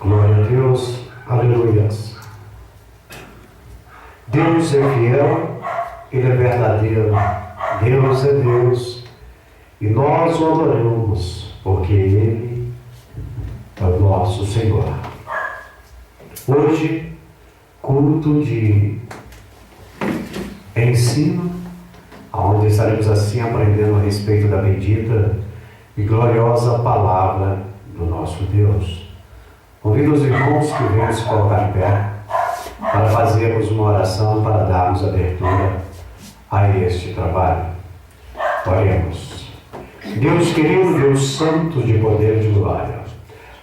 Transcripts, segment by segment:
Glória a Deus, aleluias. Deus é fiel, Ele é verdadeiro, Deus é Deus, e nós o adoramos, porque Ele é o nosso Senhor. Hoje, culto de ensino, onde estaremos assim aprendendo a respeito da bendita e gloriosa palavra do nosso Deus. Convido os irmãos que venham se colocar em pé para fazermos uma oração, para darmos abertura a este trabalho. Oremos. Deus querido, Deus santo de poder e de glória,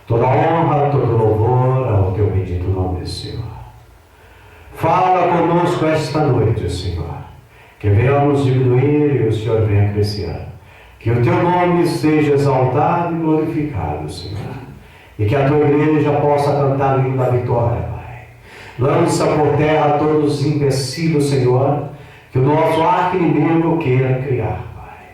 toda honra, todo louvor ao teu bendito nome, Senhor. Fala conosco esta noite, Senhor, que venhamos diminuir e o Senhor venha crescer. Que o teu nome seja exaltado e glorificado, Senhor. E que a tua igreja possa cantar o hino da vitória, Pai. Lança por terra todos os empecilhos, Senhor, que o nosso arqui-inimigo queira criar, Pai.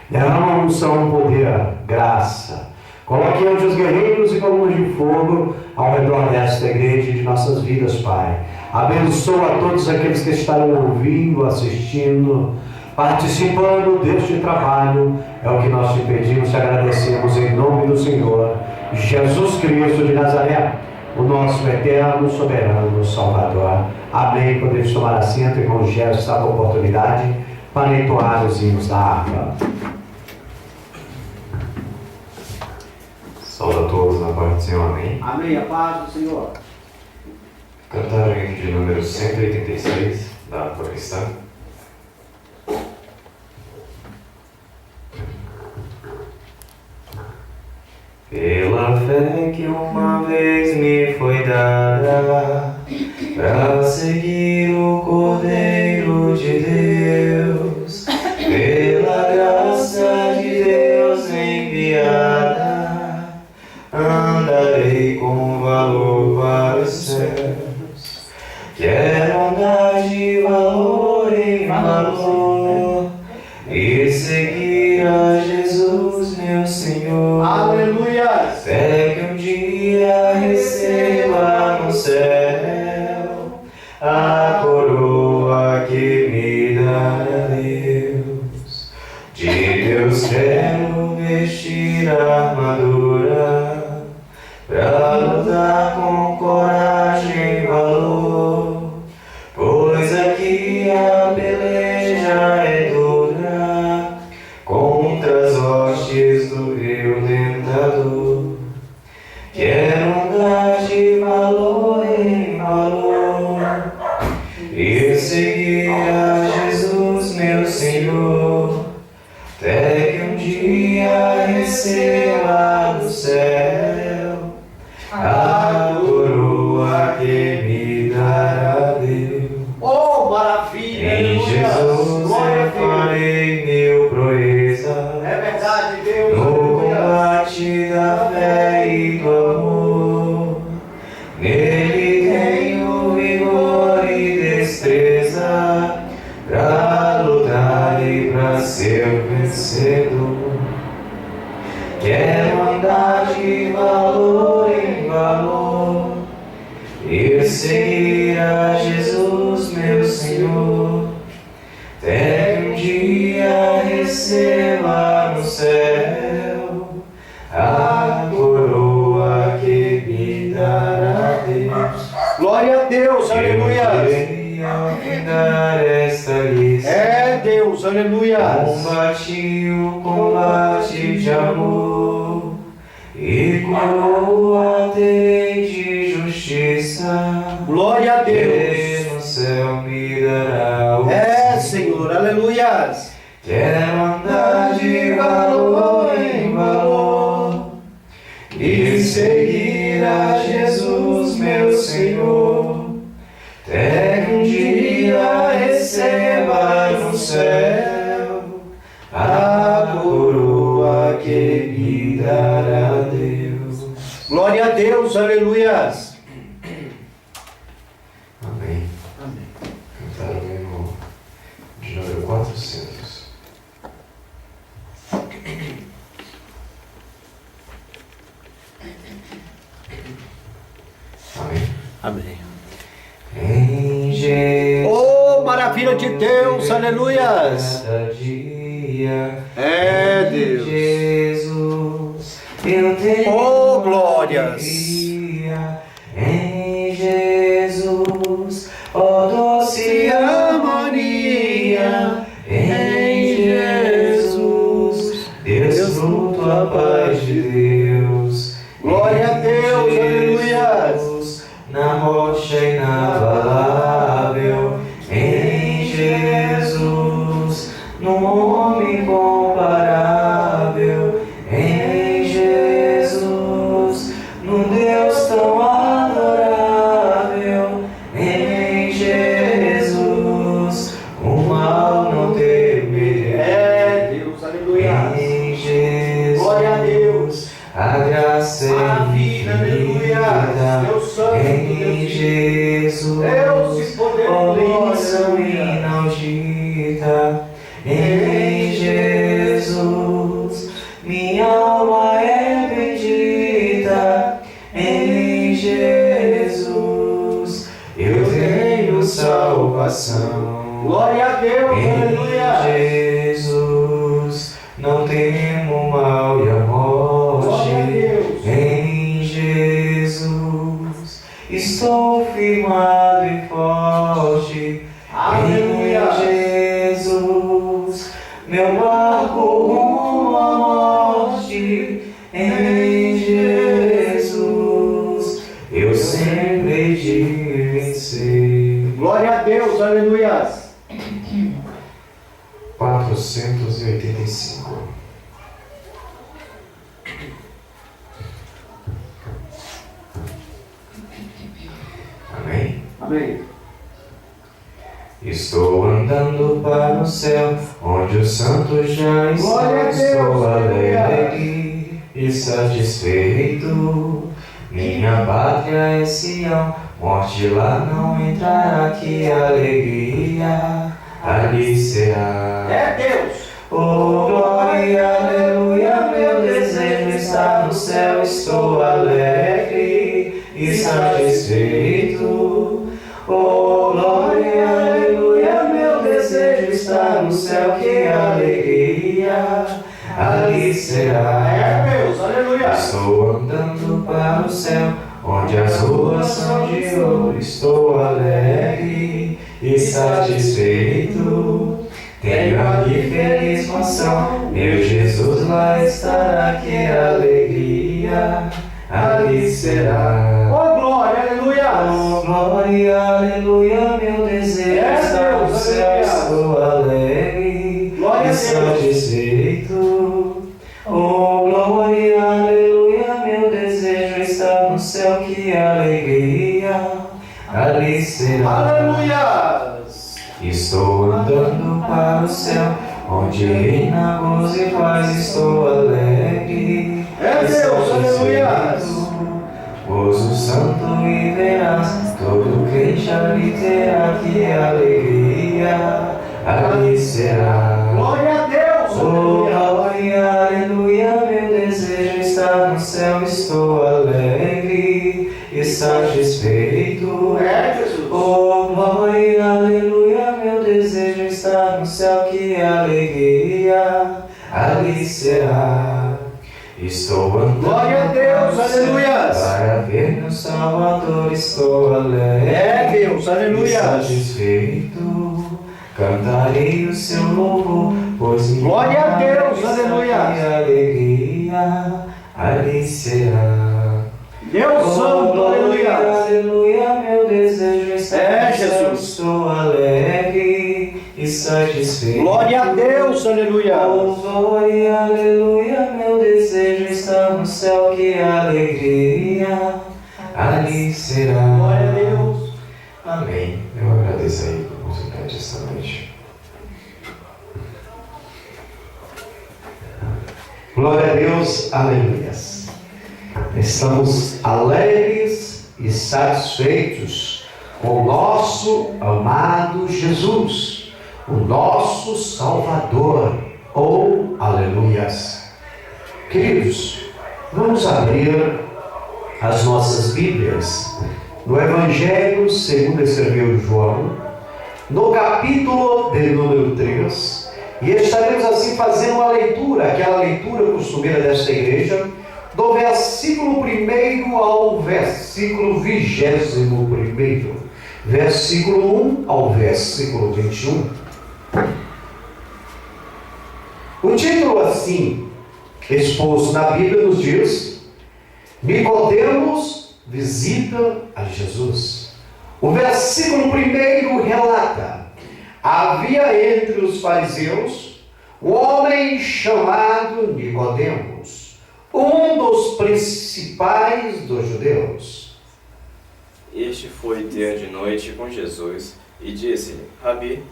Derrama unção, poder, graça. Coloque anjos guerreiros e colunas de fogo ao redor desta igreja e de nossas vidas, Pai. Abençoa todos aqueles que estarão ouvindo, assistindo, participando deste trabalho. É o que nós te pedimos e agradecemos em nome do Senhor Jesus Cristo de Nazaré, o nosso eterno, soberano Salvador. Amém. Podemos tomar assento e com gestos a oportunidade para entoar os hinos da harpa. Saúde a todos na paz do Senhor, amém. Amém, a paz do Senhor. Cantar o hino de número 186 da harpa cristã. Pela fé que uma vez me foi dada, para seguir o Cordeiro de Deus, pela graça de Deus enviada, andarei com valor para os céus. Quero andar de valor em valor e seguir a Jesus, meu Senhor. Aleluia! Até que um dia receba no céu a coroa que me dará Deus. De Deus quero vestir a armadura pra lutar com coragem e valor, pois aqui a peleja é dura contra as hostes do vil tentador. Quero andar de valor em valor e seguir a Jesus, meu Senhor, até que um dia receba do céu a coroa que me dará Deus. Oh, maravilha! Em Jesus eu farei mil proezas, É verdade, Deus. no Aleluia. combate da fé e do amor. Nele tenho vigor e destreza pra lutar e pra ser vencedor. Quero andar de valor em valor e seguir a Jesus, meu Senhor, até que um dia receba no céu a coroa que me dará Deus. Glória a Deus, Eu aleluia! irei ao findar esta lista. É Deus, aleluia! Combati o combate de amor e coroa terei de justiça. Glória a Que Deus! no céu me dará o É, sim. Senhor, aleluia! Quero andar de valor em valor e seguir a Jesus, meu Senhor, até que um dia receba no céu a coroa que me dará Deus. Glória a Deus, aleluias. Amém. Cantar o hino de número 400. Amém. Amém. Em Jesus, Oh, maravilha de Deus, aleluias. cada dia, É, em Deus. Jesus, eu tenho Oh, glórias. alegria. Em Jesus, ó doce harmonia. Em Jesus, Deus fruto a paz de Deus. Glória a Deus, Em aleluias. Jesus, na rocha inabalável. Em Jesus, no homem incomparável. Em Jesus, no Deus tão adorável. Em Jesus, o mal não temerei. É, Deus, aleluias. Em Jesus, Glória a Deus. a graça é A vida, aleluia. Deus santo, em Deus Jesus, Deus e poder, ó glória, bênção aleluia. inaudita. Em Jesus, minha alma é bendita. Em Jesus, eu tenho salvação. Glória a Deus, Em aleluia. Jesus, não temo mal e a morte. Glória a Deus. Em Jesus, estou firmado e forte. Aleluia. Em Jesus, meu barco rumo à morte. Em Jesus, eu sempre hei de vencer. Glória a Deus, aleluias. 485. Amém? Amém. Estou andando para o céu, onde os santos já Glória a estão. Deus, Estou aleluia. alegre e satisfeito. Minha pátria é Sião, morte lá não entrará. Que alegria ali será. É Deus. Oh, glória, aleluia, meu desejo está no céu. Estou alegre e satisfeito. Oh, glória, aleluia, meu desejo está no céu. Que alegria ali será. É Deus, aleluia. Estou andando para o céu, onde as ruas são de ouro. Estou alegre e satisfeito. Tenho aqui feliz mansão, meu Jesus lá estará. Que alegria ali será. Oh, glória, aleluia. Oh, glória, aleluia, meu desejo É está no Deus, céu. aleluia. Estou alegre Glória a e Deus. satisfeito. Oh, glória, aleluia, meu desejo está no céu. Que alegria ali será. Aleluia. Estou andando para o céu, onde reina gozo e paz. Estou alegre É e Deus, aleluia. satisfeito. Gozo santo e veraz, todo crente ali terá. Que alegria ali será. Glória a Deus, Oh, aleluia. glória, aleluia, meu desejo está no céu. Estou alegre e satisfeito. É Jesus. Oh, glória, aleluia, meu desejo está no céu. Que alegria ali será. Estou andando Glória a Deus, para o céu aleluias. para ver meu Salvador. Estou alegre É Deus, e aleluia. satisfeito. Cantarei o seu louvor, pois minha Glória a Deus, alma está. aleluia. Que alegria ali será. Deus Oh, santo, glória, aleluia. aleluia, meu desejo está É, no céu. Jesus. Estou alegre e e satisfeito. Glória a Deus, aleluia. Louvor e aleluia, meu desejo está no céu, que alegria ali será. Glória a Deus. Amém. Eu agradeço aí por oportunidade esta noite. Glória a Deus, aleluias. Estamos alegres e satisfeitos com o nosso amado Jesus, o nosso Salvador. Oh, aleluias. Queridos, vamos abrir as nossas Bíblias no Evangelho segundo escreveu João, no capítulo de número 3, e estaremos assim fazendo uma leitura, aquela leitura costumeira desta igreja, do versículo 1 ao versículo 21, versículo 1 ao versículo 21. O título assim, exposto na Bíblia, nos diz: Nicodemos visita a Jesus. O versículo 1 relata: havia entre os fariseus um homem chamado Nicodemos, um dos principais dos judeus. Este foi ter de noite com Jesus e disse-lhe: Rabi,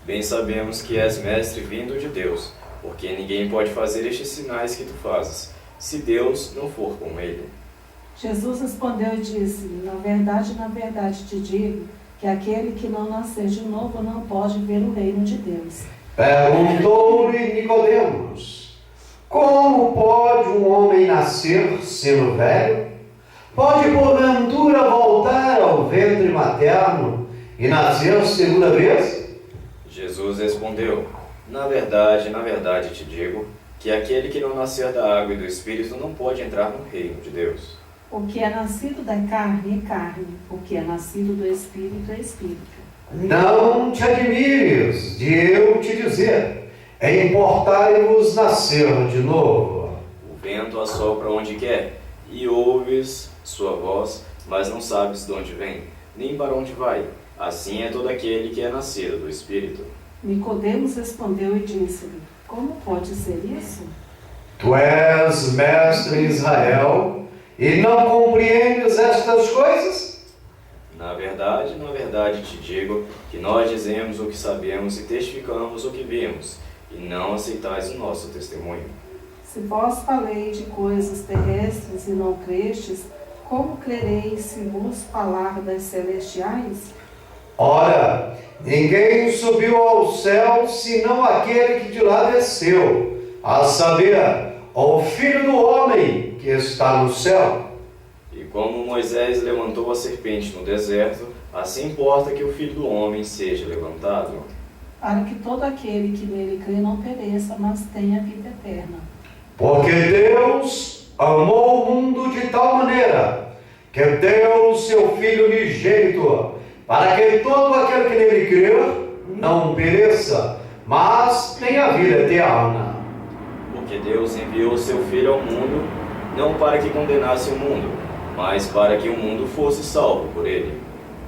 bem sabemos que és mestre vindo de Deus, porque ninguém pode fazer estes sinais que tu fazes, se Deus não for com ele. Jesus respondeu e disse-lhe: na verdade te digo, que aquele que não nascer de novo não pode ver o reino de Deus. Perguntou-lhe Nicodemos: como pode um homem nascer sendo velho? Pode porventura voltar ao ventre materno e nascer segunda vez? Jesus respondeu: na verdade te digo, que aquele que não nascer da água e do Espírito não pode entrar no reino de Deus. O que é nascido da carne é carne, o que é nascido do Espírito é Espírito. Não te admires de eu te dizer: importai-vos nascer de novo. O vento assopra onde quer, e ouves sua voz, mas não sabes de onde vem, nem para onde vai. Assim é todo aquele que é nascido do Espírito. Nicodemos respondeu e disse-lhe: como pode ser isso? Tu és mestre em Israel e não compreendes estas coisas? Na verdade te digo, que nós dizemos o que sabemos e testificamos o que vimos, e não aceitais o nosso testemunho. Se vós falei de coisas terrestres e não crestes, como crereis se vos falar das celestiais? Ora, ninguém subiu ao céu, senão aquele que de lá desceu, a saber, o Filho do Homem que está no céu. E como Moisés levantou a serpente no deserto, assim importa que o Filho do Homem seja levantado, para que todo aquele que nele crê não pereça, mas tenha vida eterna. Porque Deus amou o mundo de tal maneira que deu o seu Filho unigênito, para que todo aquele que nele crer não pereça, mas tenha vida eterna. porque Deus enviou o seu Filho ao mundo, não para que condenasse o mundo, mas para que o mundo fosse salvo por ele.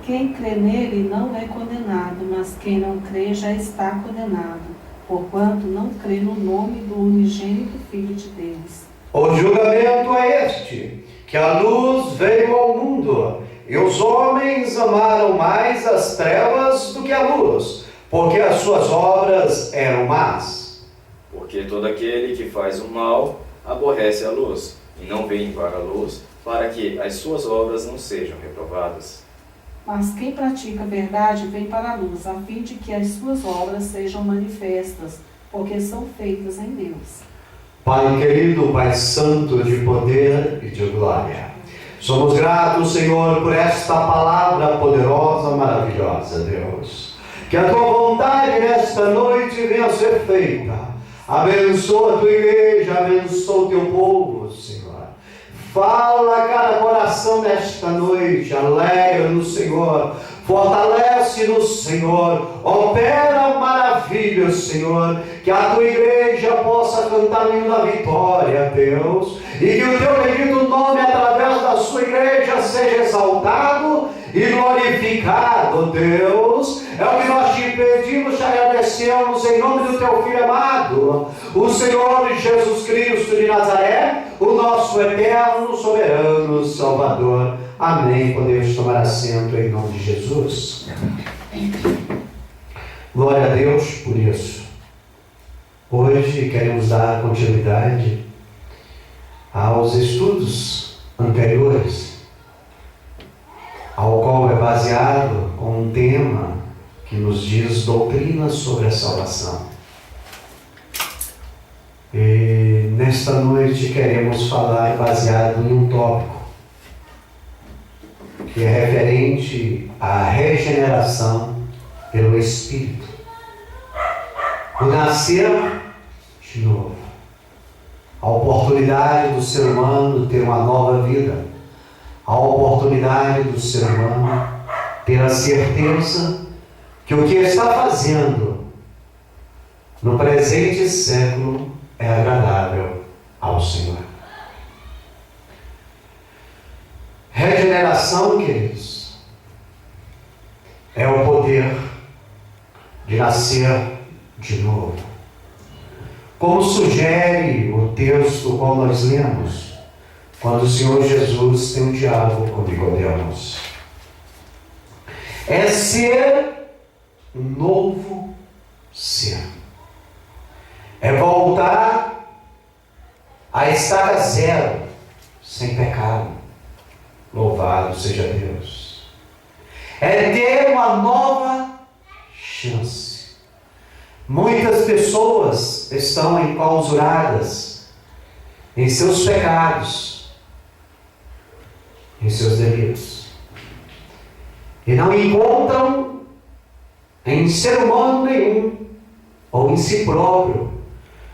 Quem crê nele não é condenado, mas quem não crê já está condenado, porquanto não crê no nome do unigênito Filho de Deus. O julgamento é este, que a luz veio ao mundo, e os homens amaram mais as trevas do que a luz, porque as suas obras eram más. Porque todo aquele que faz o mal aborrece a luz, e não vem para a luz, para que as suas obras não sejam reprovadas. Mas quem pratica a verdade vem para a luz, a fim de que as suas obras sejam manifestas, porque são feitas em Deus. Pai querido, Pai santo de poder e de glória, somos gratos, Senhor, por esta palavra poderosa, maravilhosa, Deus. Que a tua vontade nesta noite venha a ser feita. Abençoa a tua igreja, abençoa o teu povo, Senhor. Fala a cada coração nesta noite, alegra no Senhor, fortalece no Senhor, opera maravilhas, Senhor, que a tua igreja possa cantar o hino da vitória, Deus, e que o teu bendito nome através da sua igreja seja exaltado e glorificado, Deus. É o que nós te pedimos, te agradecemos em nome do teu Filho amado, o Senhor Jesus Cristo de Nazaré, o nosso eterno, soberano Salvador. Amém. Podemos tomar assento em nome de Jesus. Glória a Deus por isso. Hoje queremos dar continuidade aos estudos anteriores, ao qual é baseado com um tema que nos diz doutrina sobre a salvação. E nesta noite queremos falar baseado em um tópico que é referente à regeneração pelo Espírito, o nascer de novo, a oportunidade do ser humano ter uma nova vida, a oportunidade do ser humano ter a certeza que o que está fazendo no presente século é agradável ao Senhor. Regeneração, queridos, é o poder de nascer de novo. Como sugere o texto qual nós lemos, quando o Senhor Jesus tem um diálogo com Nicodemos. É ser um novo ser. É voltar à estaca zero, sem pecado. Louvado seja Deus. É ter uma nova chance. Muitas pessoas estão enclausuradas em seus pecados, em seus delitos, e não encontram em ser humano nenhum, ou em si próprio,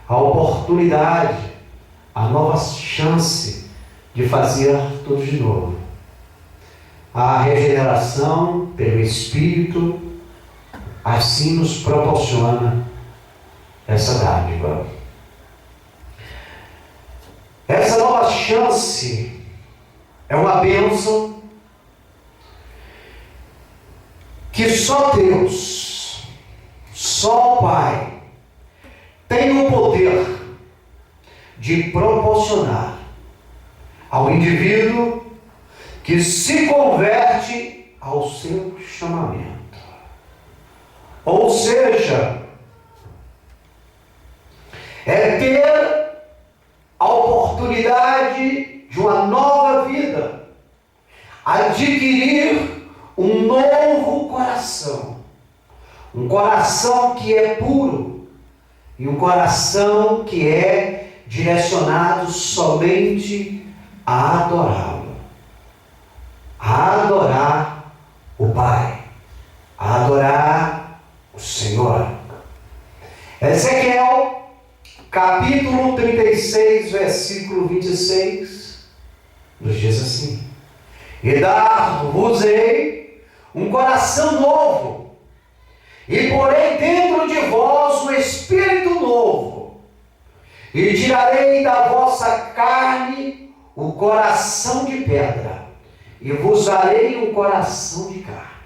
a oportunidade, a nova chance de fazer tudo de novo. A regeneração pelo Espírito assim nos proporciona essa dádiva. Essa nova chance é uma bênção que só Deus, só o Pai, tem o poder de proporcionar ao indivíduo que se converte ao seu chamamento. Ou seja, é ter a oportunidade de uma nova vida, adquirir um novo coração, um coração que é puro e um coração que é direcionado somente a adorá-lo, a adorar o Pai, a adorar o Senhor. Ezequiel, capítulo 36, versículo 26, nos diz assim: e dar-vos-ei um coração novo, e porei dentro de vós um espírito novo, e tirarei da vossa carne o coração de pedra, e vos darei um coração de carne.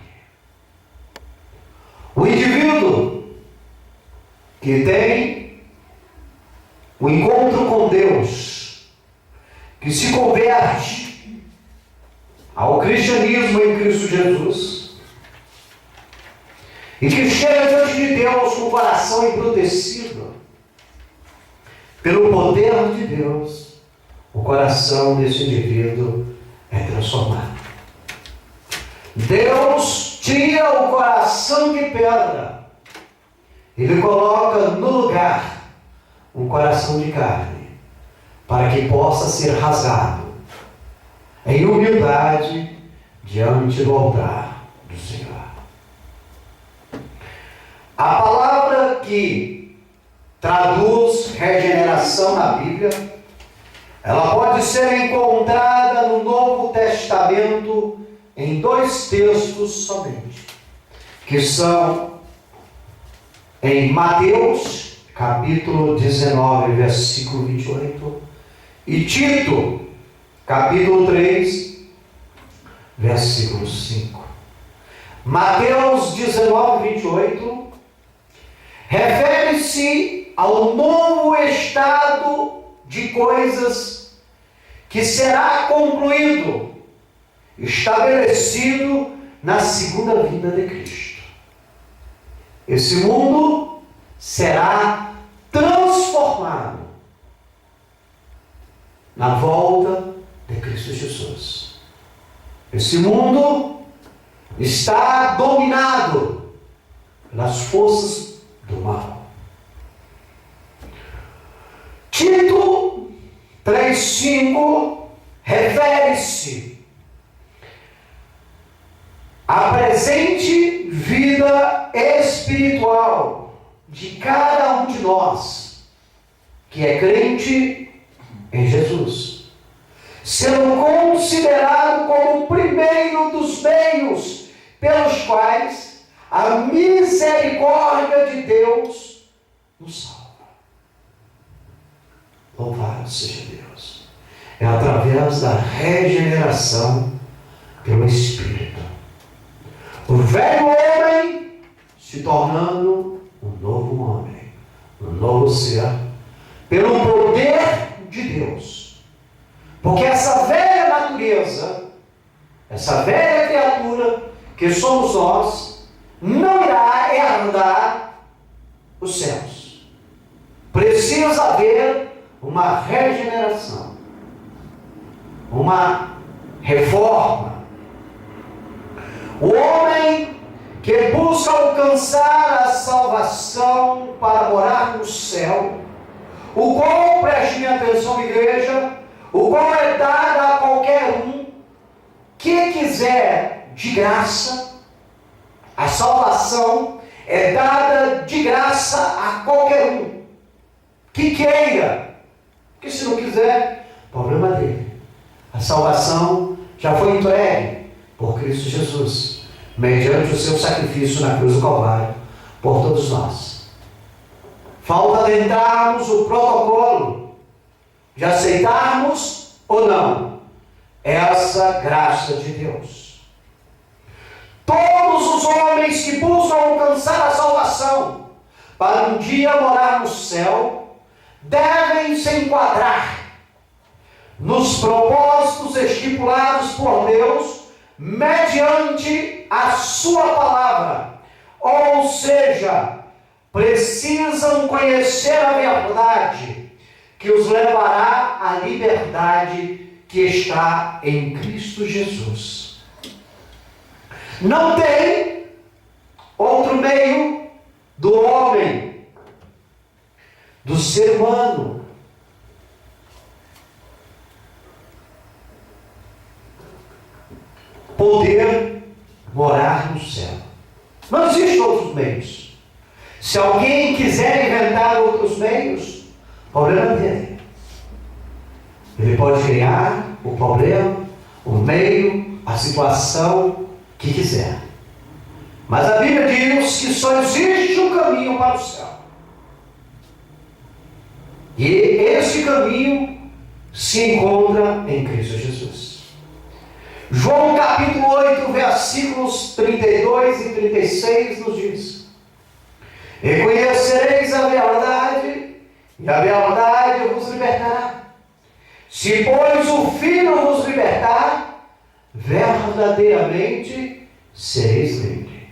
O indivíduo que tem o encontro com Deus, que se converte ao cristianismo em Cristo Jesus, e que chega diante de Deus com o coração embrutecido, pelo poder de Deus, o coração desse indivíduo é transformado. Deus tira o coração de pedra, Ele coloca no lugar um coração de carne, para que possa ser rasgado em humildade diante do altar do Senhor. A palavra que traduz regeneração na Bíblia, ela pode ser encontrada no Novo Testamento em dois textos somente, que são em Mateus, capítulo 19, versículo 28, e Tito, capítulo 3, versículo 5. Mateus 19, 28, refere-se ao novo estado de coisas que será concluído, estabelecido na segunda vinda de Cristo. Esse mundo será transformado na volta de Cristo Jesus. Esse mundo está dominado pelas forças do mal. Tito 3,5 refere-se à presente vida espiritual de cada um de nós que é crente em Jesus, sendo considerado como o primeiro dos meios pelos quais a misericórdia de Deus nos salva. Louvado seja Deus! É através da regeneração pelo Espírito. O velho homem se tornando um novo homem, um novo ser, pelo poder de Deus. Porque essa velha natureza, essa velha criatura que somos nós, não irá herdar os céus. Precisa haver uma regeneração, uma reforma. O homem que busca alcançar a salvação para morar no céu, o qual, preste minha atenção, igreja, o qual é dado a qualquer um que quiser de graça. A salvação é dada de graça a qualquer um que queira. Porque se não quiser, problema dele. A salvação já foi entregue por Cristo Jesus, mediante o seu sacrifício na cruz do Calvário, por todos nós. Falta adentrarmos o protocolo de aceitarmos ou não essa graça de Deus. Todos os homens que buscam alcançar a salvação para um dia morar no céu devem se enquadrar nos propósitos estipulados por Deus mediante a sua palavra. Ou seja, precisam conhecer a verdade que os levará à liberdade que está em Cristo Jesus. Não tem outro meio do homem, do ser humano, poder morar no céu. Não existem outros meios. Se alguém quiser inventar outros meios, problema dele. Ele pode criar o problema, o meio, a situação que quiser. Mas a Bíblia diz que só existe um caminho para o céu. E esse caminho se encontra em Cristo Jesus. João capítulo 8, versículos 32 e 36 nos diz: e conhecereis a verdade, e a verdade vos libertará. Se, pois, o Filho vos libertar, verdadeiramente sereis livres.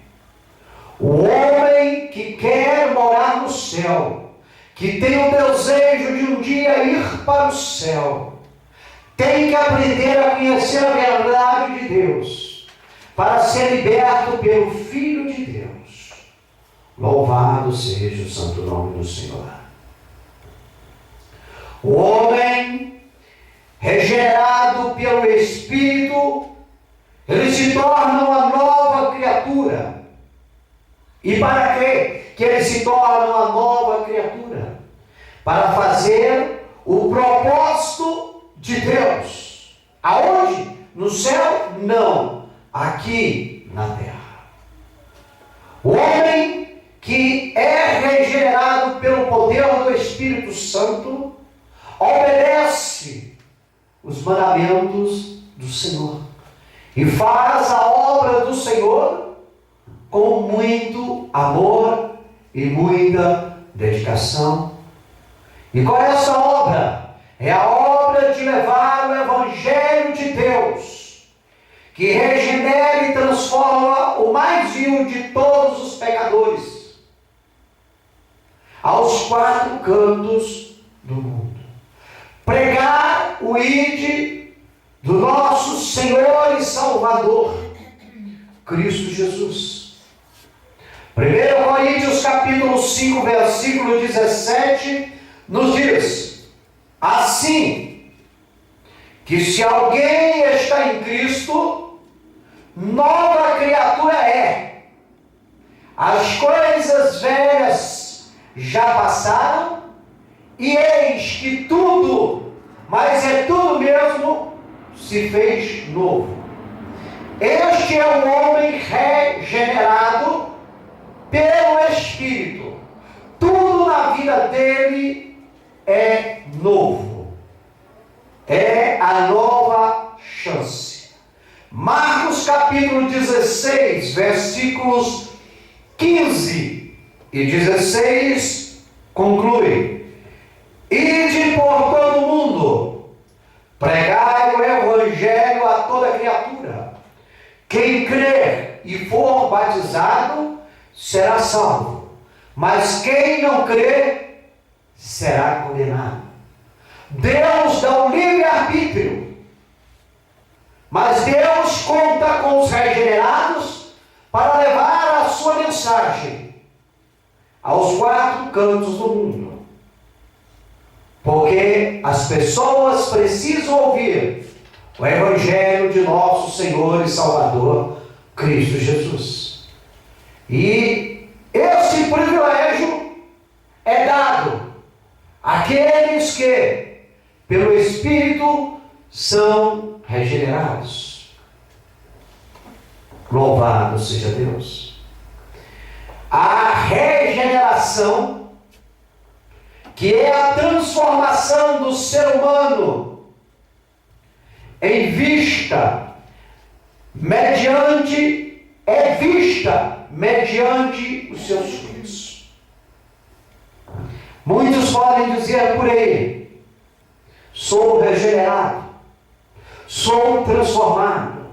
O homem que quer morar no céu, que tem o desejo de um dia ir para o céu, tem que aprender a conhecer a verdade de Deus, para ser liberto pelo Filho de Deus. Louvado seja o santo nome do Senhor. O homem regenerado pelo Espírito, ele se torna uma nova criatura. E para quê? Que ele se torna uma nova criatura? Para fazer o propósito de Deus. Aonde? No céu? Não. Aqui na terra. O homem que é regenerado pelo poder do Espírito Santo obedece os mandamentos do Senhor. e faz a obra do Senhor com muito amor e muita dedicação. E qual é essa obra? É a obra de levar o Evangelho de Deus, que regenera e transforma o mais vil de todos os pecadores, aos quatro cantos do mundo. Pregar o ide do nosso Senhor e Salvador, Cristo Jesus. 1 Coríntios capítulo 5, versículo 17, nos diz: assim, que se alguém está em Cristo, nova criatura é. As coisas velhas já passaram, e eis que tudo, mas é tudo mesmo, se fez novo. Este é o homem regenerado pelo Espírito. Tudo na vida dele é novo. É a nova chance. Marcos capítulo 16, versículos 15 e 16, conclui: ide por todo o mundo, pregai o Evangelho a toda criatura. Quem crer e for batizado será salvo, mas quem não crer será condenado. Deus dá o livre-arbítrio, mas Deus conta com os regenerados para levar a sua mensagem aos quatro cantos do mundo. Porque as pessoas precisam ouvir o Evangelho de nosso Senhor e Salvador, Cristo Jesus. E esse privilégio é dado àqueles que, pelo Espírito, são regenerados. Louvado seja Deus. A regeneração, que é a transformação do ser humano é vista mediante os seus frutos. Muitos podem dizer por aí: sou regenerado, sou transformado,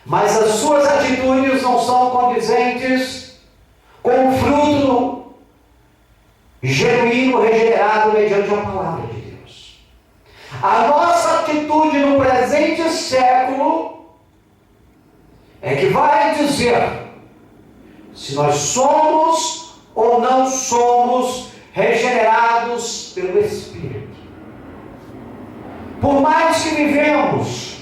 mas as suas atitudes não são condizentes com o fruto genuíno, regenerado mediante a palavra de Deus. A nossa atitude no presente século é que vai dizer se nós somos ou não somos regenerados pelo Espírito. Por mais que vivemos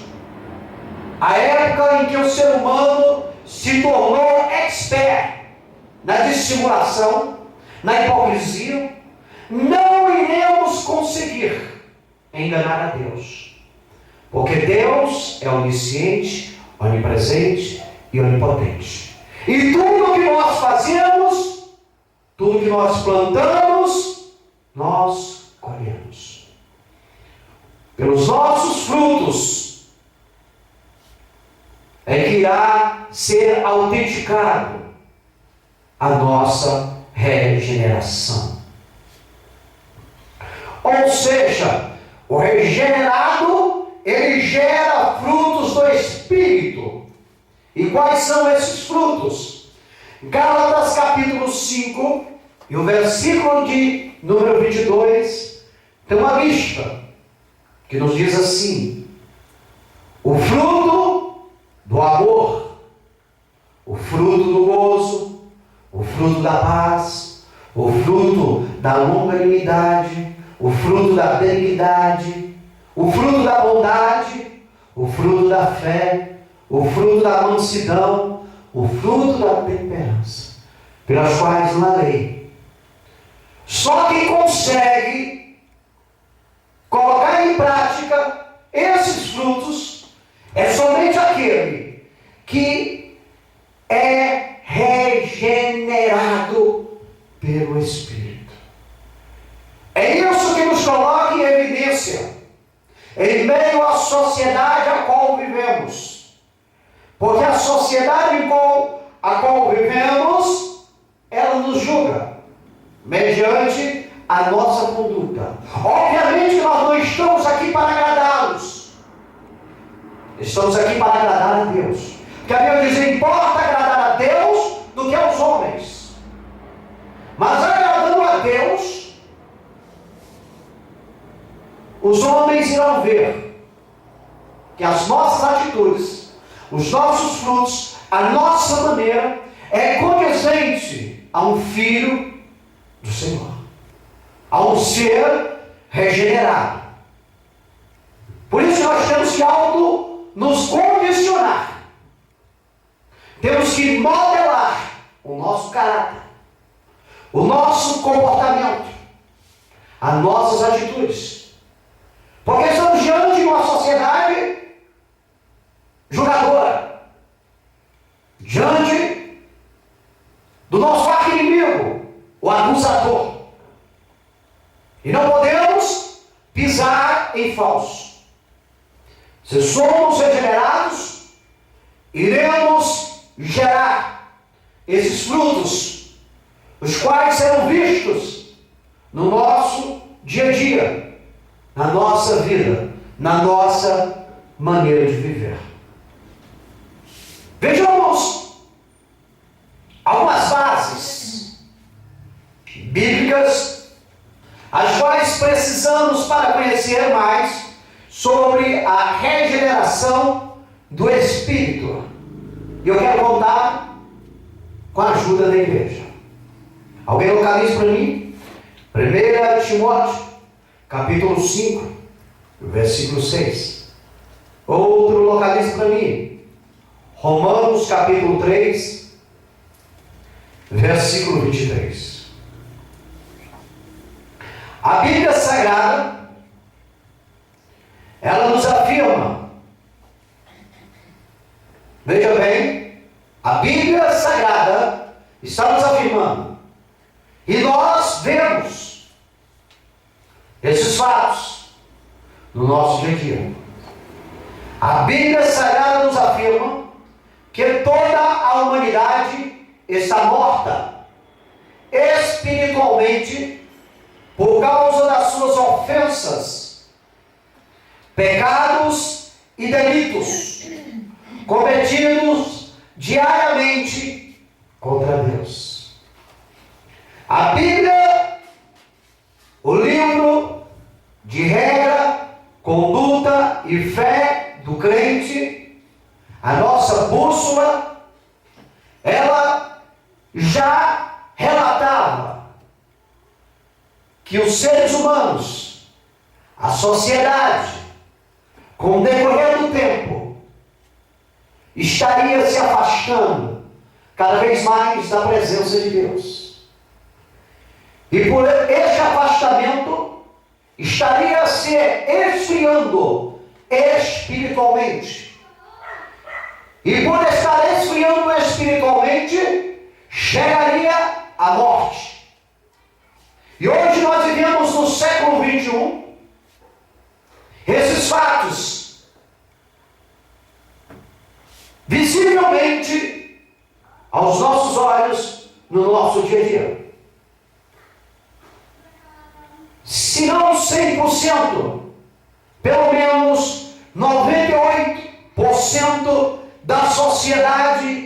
a época em que o ser humano se tornou expert na dissimulação, na hipocrisia, não iremos conseguir enganar a Deus, porque Deus é onisciente, onipresente e onipotente. E tudo que nós fazemos, tudo que nós plantamos, nós colhemos. Pelos nossos frutos é que irá ser autenticado a nossa regeneração. Ou seja, o regenerado, ele gera frutos do Espírito. E quais são esses frutos? Gálatas capítulo 5, e o versículo de número 22, tem uma lista que nos diz assim: o fruto do amor, o fruto do gozo, o fruto da paz, o fruto da longanimidade, o fruto da benignidade, o fruto da bondade, o fruto da fé, o fruto da mansidão, o fruto da temperança, pelas quais não há lei. Só quem consegue colocar em prática esses frutos é somente aquele que é regenerado pelo Espírito. É isso que nos coloca em evidência em meio à sociedade a qual vivemos. Porque a sociedade a qual vivemos, ela nos julga mediante a nossa conduta. Obviamente que nós não estamos aqui para agradá-los. Estamos aqui para agradar a Deus. Porque a Bíblia diz: importa agradar a Deus do que aos homens. Mas agradando a Deus, os homens irão ver que as nossas atitudes, os nossos frutos, a nossa maneira é condizente a um filho do Senhor, a um ser regenerado. Por isso nós temos que nos condicionar. Temos que modelar o nosso caráter, o nosso comportamento, as nossas atitudes. Porque estamos diante de uma sociedade julgadora, diante do nosso arqui-inimigo, o acusador. E não podemos pisar em falso. Se somos regenerados, iremos gerar esses frutos, os quais serão vistos no nosso dia a dia, na nossa vida, na nossa maneira de viver. Vejamos algumas bases bíblicas, as quais precisamos para conhecer mais sobre a regeneração do Espírito. E eu quero contar com a ajuda da igreja. Alguém localiza para mim? 1 Timóteo, capítulo 5, versículo 6. Outro localiza para mim. Romanos, capítulo 3, versículo 23. A Bíblia Sagrada, ela nos afirma, veja bem, a Bíblia Sagrada está nos afirmando, e nós vemos esses fatos no nosso dia a dia. A Bíblia Sagrada nos afirma que toda a humanidade está morta espiritualmente por causa das suas ofensas, pecados e delitos cometidos diariamente contra Deus. A Bíblia, o livro de regra, conduta e fé do crente, a nossa bússola, ela já relatava que os seres humanos, a sociedade, com o decorrer do tempo, estaria se afastando cada vez mais da presença de Deus. E por este afastamento, estaria se esfriando espiritualmente. E por estar esfriando espiritualmente, chegaria a morte. E hoje nós vivemos no século 21, esses fatos, visivelmente, aos nossos olhos, no nosso dia a dia. Se não 100%, pelo menos 98% da sociedade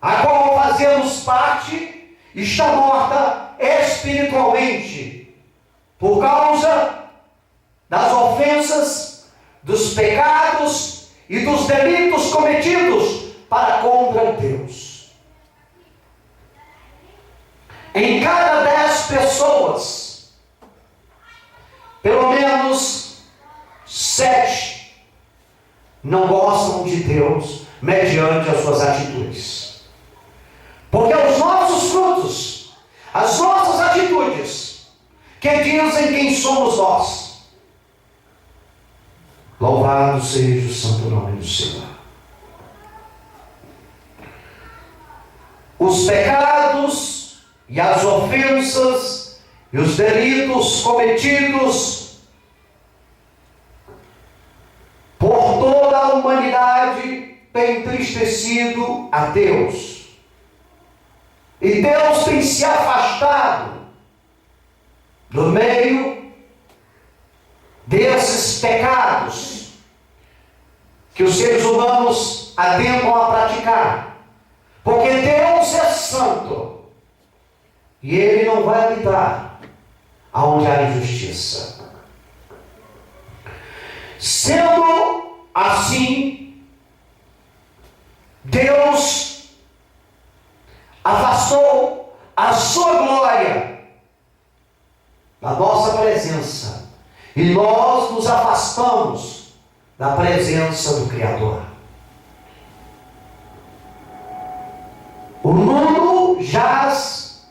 a qual fazemos parte está morta espiritualmente por causa das ofensas, dos pecados e dos delitos cometidos para contra Deus. Em cada 10 pessoas, pelo menos 7 não gostam de Deus mediante as suas atitudes. Porque os nossos frutos, as nossas atitudes, que dizem quem somos nós. Louvado seja o santo nome do Senhor. Os pecados e as ofensas e os delitos cometidos por toda a humanidade tem entristecido a Deus. E Deus tem se afastado do meio desses pecados que os seres humanos adentram a praticar. Porque Deus é santo e Ele não vai habitar aonde há injustiça. Sendo assim, Deus afastou a sua glória da nossa presença e nós nos afastamos da presença do Criador. O mundo jaz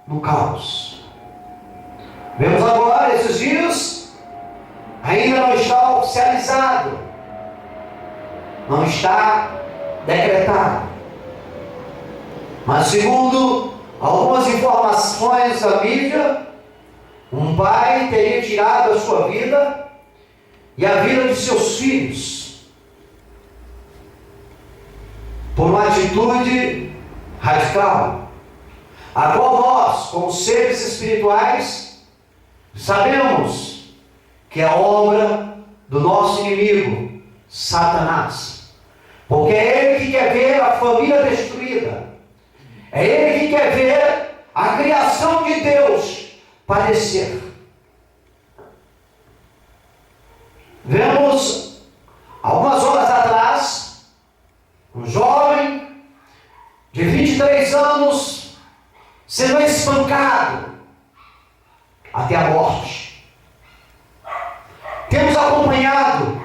no caos. Vemos agora, esses dias, ainda não está oficializado, não está decretado. Mas segundo algumas informações da mídia, um pai teria tirado a sua vida e a vida de seus filhos por uma atitude radical, a qual nós, como seres espirituais, sabemos que é obra do nosso inimigo, Satanás. Porque é ele que quer ver a família destruída. É ele que quer ver a criação de Deus padecer. Vemos, algumas horas atrás, um jovem de 23 anos sendo espancado até a morte. Temos acompanhado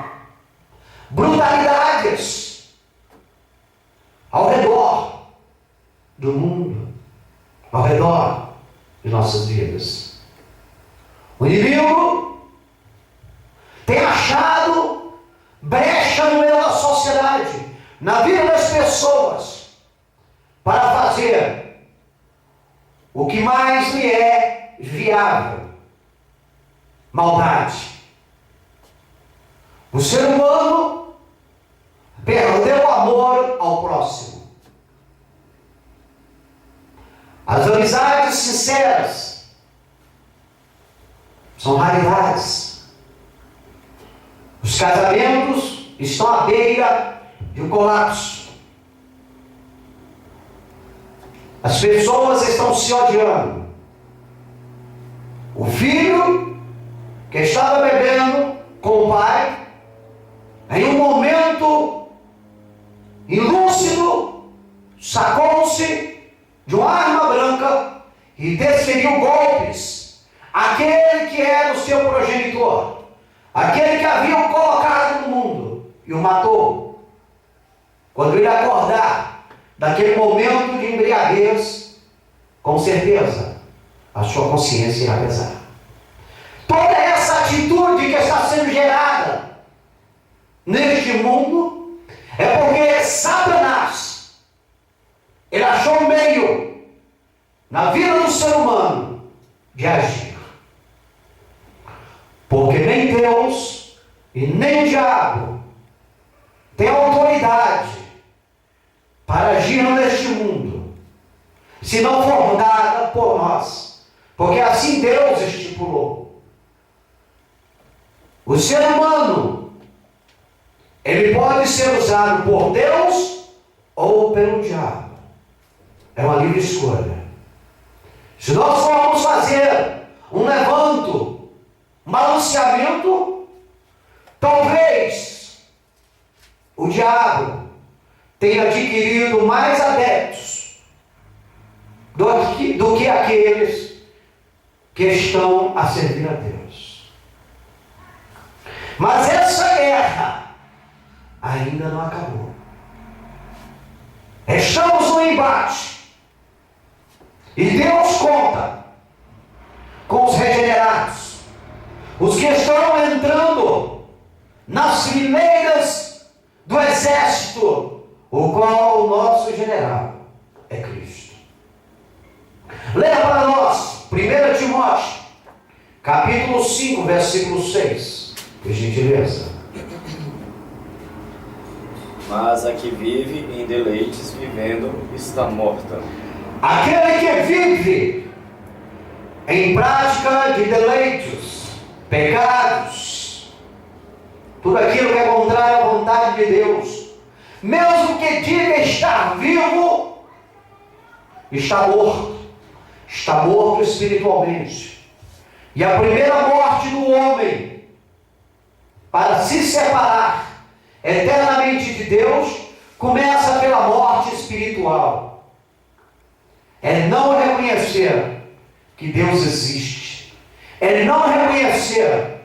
brutalidades ao redor do mundo, ao redor de nossas vidas. O inimigo tem achado brecha no meio da sociedade, na vida das pessoas, para fazer o que mais lhe é viável: maldade. O ser humano perdeu o amor ao próximo. As amizades sinceras são raridades. Os casamentos estão à beira de um colapso. As pessoas estão se odiando. O filho que estava bebendo com o pai, em um momento ilúcido, sacou-se de uma arma branca e desferiu golpes àquele que era o seu progenitor, aquele que havia o colocado no mundo, e o matou. Quando ele acordar daquele momento de embriaguez, com certeza a sua consciência irá pesar. Toda essa atitude que está sendo gerada neste mundo é porque Satanás, ele achou um meio na vida do ser humano de agir. Porque nem Deus e nem o diabo tem autoridade para agir neste mundo, se não for dada por nós, porque assim Deus estipulou. O ser humano, ele pode ser usado por Deus ou pelo diabo. É uma livre escolha. Se nós formos fazer um levanto, um balanceamento, talvez o diabo tenha adquirido mais adeptos do que aqueles que estão a servir a Deus. Mas essa guerra ainda não acabou. Estamos no embate. E Deus conta com os regenerados, os que estão entrando nas fileiras do exército, o qual o nosso general é Cristo. Leia para nós 1 Timóteo, capítulo 5, versículo 6, por gentileza. mas a que vive em deleites vivendo está morta. Aquele que vive em prática de deleites, pecados, tudo aquilo que é contrário à vontade de Deus, mesmo que diga estar vivo, está morto espiritualmente. E a primeira morte do homem, para se separar eternamente de Deus, começa pela morte espiritual. É não reconhecer que Deus existe. É não reconhecer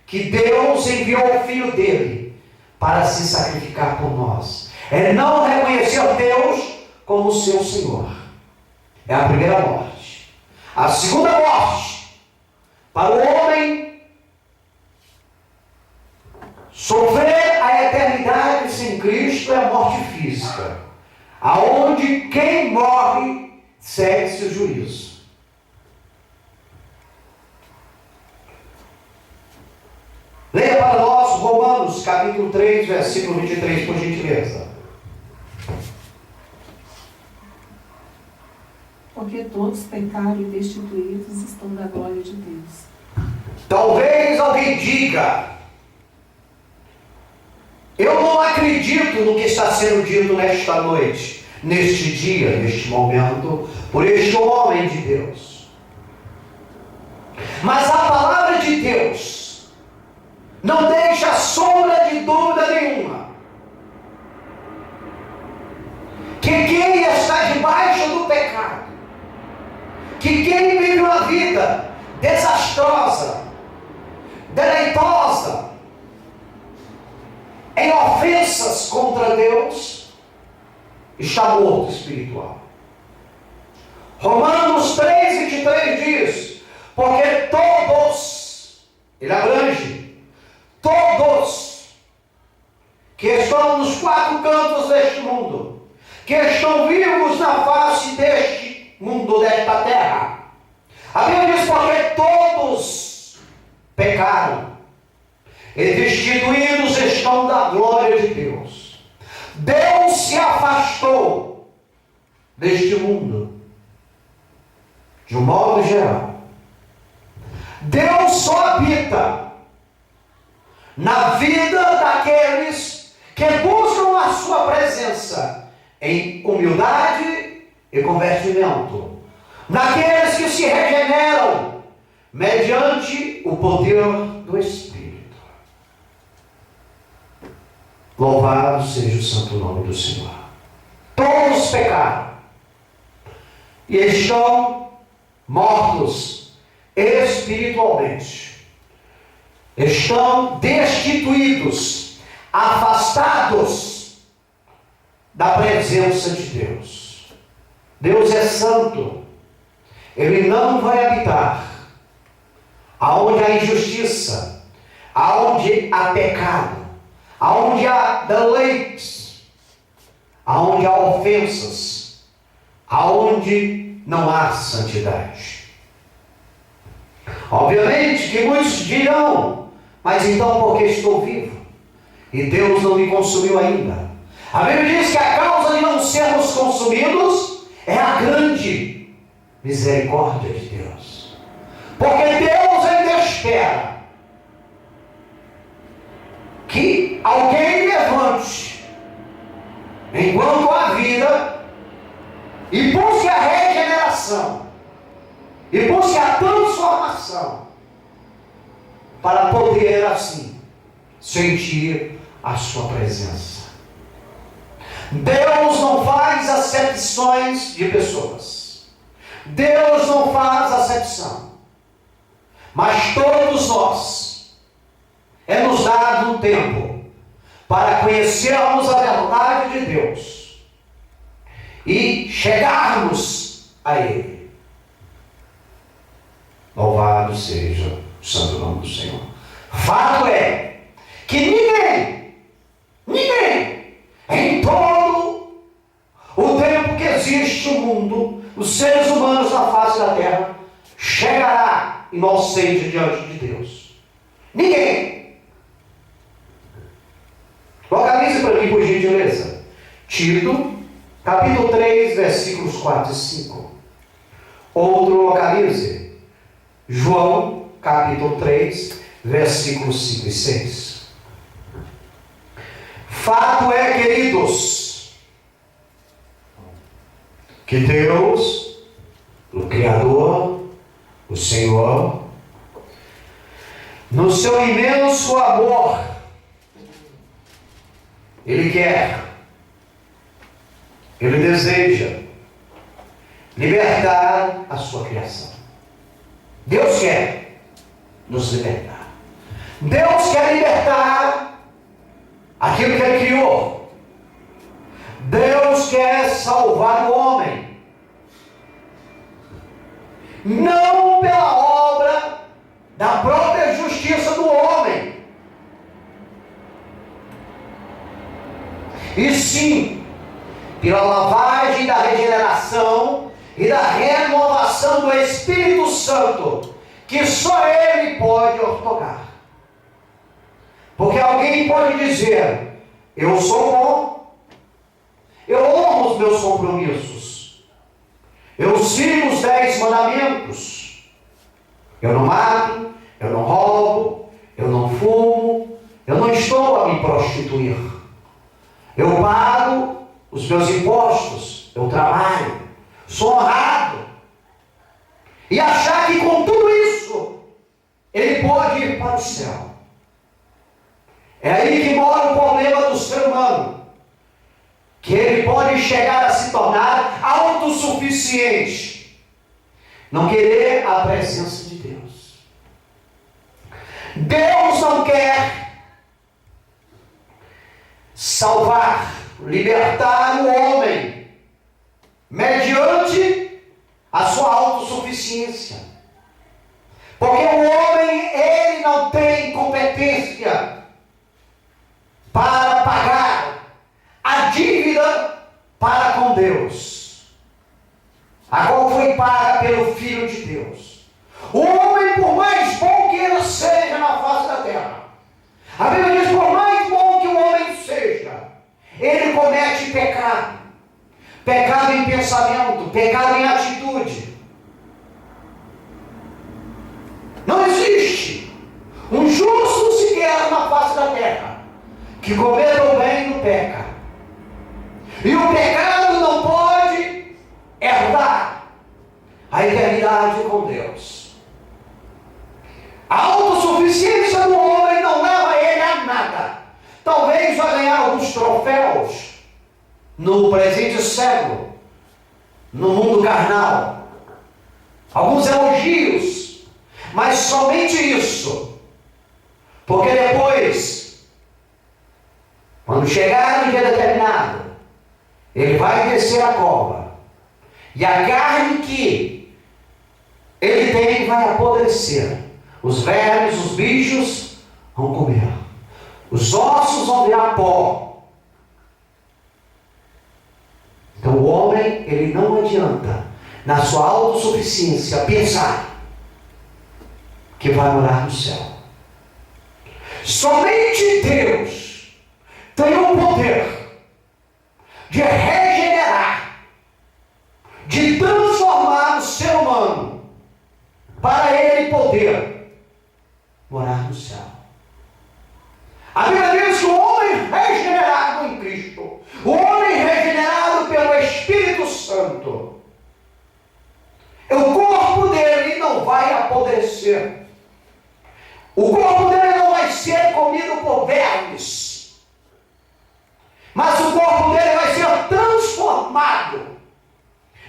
que Deus enviou o Filho dele para se sacrificar por nós. É não reconhecer Deus como seu Senhor. É a primeira morte. A segunda morte, para o homem sofrer a eternidade sem Cristo, é a morte física, aonde quem morre segue-se o juízo. Leia para nós Romanos capítulo 3, versículo 23, por gentileza. Porque todos pecaram e destituídos estão da glória de Deus. Talvez alguém diga: eu não acredito no que está sendo dito nesta noite, neste dia, neste momento, por este homem de Deus. Mas a palavra de Deus não deixa sombra de dúvida nenhuma que quem está debaixo do pecado, que quem vive uma vida desastrosa, deleitosa, em ofensas contra Deus, está morto espiritual. Romanos 3:23 diz: porque todos, ele abrange, todos que estão nos quatro cantos deste mundo, que estão vivos na face deste mundo, desta terra. A Bíblia diz: porque todos pecaram e destituídos estão da glória de Deus. Deus se afastou deste mundo, de um modo geral. Deus só habita na vida daqueles que buscam a sua presença em humildade e convertimento, naqueles que se regeneram mediante o poder do Espírito. Louvado seja o santo nome do Senhor. Todos pecaram e estão mortos espiritualmente. Estão destituídos, afastados da presença de Deus. Deus é santo. Ele não vai habitar aonde há injustiça, aonde há pecado, aonde há deleites, aonde há ofensas, aonde não há santidade. Obviamente que muitos dirão: mas então por que estou vivo? E Deus não me consumiu ainda. A Bíblia diz que a causa de não sermos consumidos é a grande misericórdia de Deus. Porque Deus ainda espera que alguém levante enquanto há vida e busque a regeneração e busque a transformação, para poder assim sentir a sua presença. Deus não faz acepções de pessoas. Deus não faz acepção. Mas todos nós é nos dado um tempo para conhecermos a verdade de Deus e chegarmos a Ele. Louvado seja o santo nome do Senhor. Fato é que ninguém, em todo o tempo que existe o mundo, os seres humanos na face da terra, chegará inocente diante de Deus. Ninguém. Localize para mim, por gentileza. Tito, capítulo 3, versículos 4 e 5. Outro localize. João, capítulo 3, versículos 5 e 6. Fato é, queridos, que Deus, o Criador, o Senhor, no seu imenso amor, Ele quer, Ele deseja libertar a sua criação. Deus quer nos libertar. Deus quer libertar aquilo que Ele criou. Deus quer salvar o homem. Não pela obra da própria justiça do homem, e sim pela lavagem da regeneração e da renovação do Espírito Santo, que só Ele pode outorgar. Porque alguém pode dizer: eu sou bom, eu honro os meus compromissos, eu sigo os 10 mandamentos, eu não mato, eu não roubo, eu não fumo, eu não estou a me prostituir, eu pago os meus impostos, eu trabalho, sou honrado, e achar que com tudo isso ele pode ir para o céu. É aí que mora o problema do ser humano, que ele pode chegar a se tornar autossuficiente, não querer a presença de Deus. Deus não quer salvar, libertar o homem mediante a sua autossuficiência, porque o homem, ele não tem competência para pagar a dívida para com Deus, a qual foi paga pelo Filho de Deus. O homem, por mais bom que ele seja na face da terra, a Bíblia diz: por mais bom que o homem seja, ele comete pecado. Pecado em pensamento, pecado em atitude. Não existe um justo sequer na face da terra que cometa o bem e não peca. E o pecado não pode herdar a eternidade com Deus. A autossuficiência do homem não leva ele a nada. Talvez vai ganhar alguns troféus no presente século, no mundo carnal, alguns elogios, mas somente isso. Porque depois, quando chegar no dia determinado, ele vai descer a cova, e a carne que ele tem vai apodrecer. Os vermes, os bichos vão comer, os ossos vão virar pó. Então o homem, ele não adianta, na sua autossuficiência, pensar que vai morar no céu. Somente Deus tem o poder de regenerar, de transformar o ser humano, para ele poder morar no céu. A Bíblia diz que o homem regenerado em Cristo, o homem regenerado pelo Espírito Santo, o corpo dele não vai apodrecer, o corpo dele não vai ser comido por vermes, mas o corpo dele vai ser transformado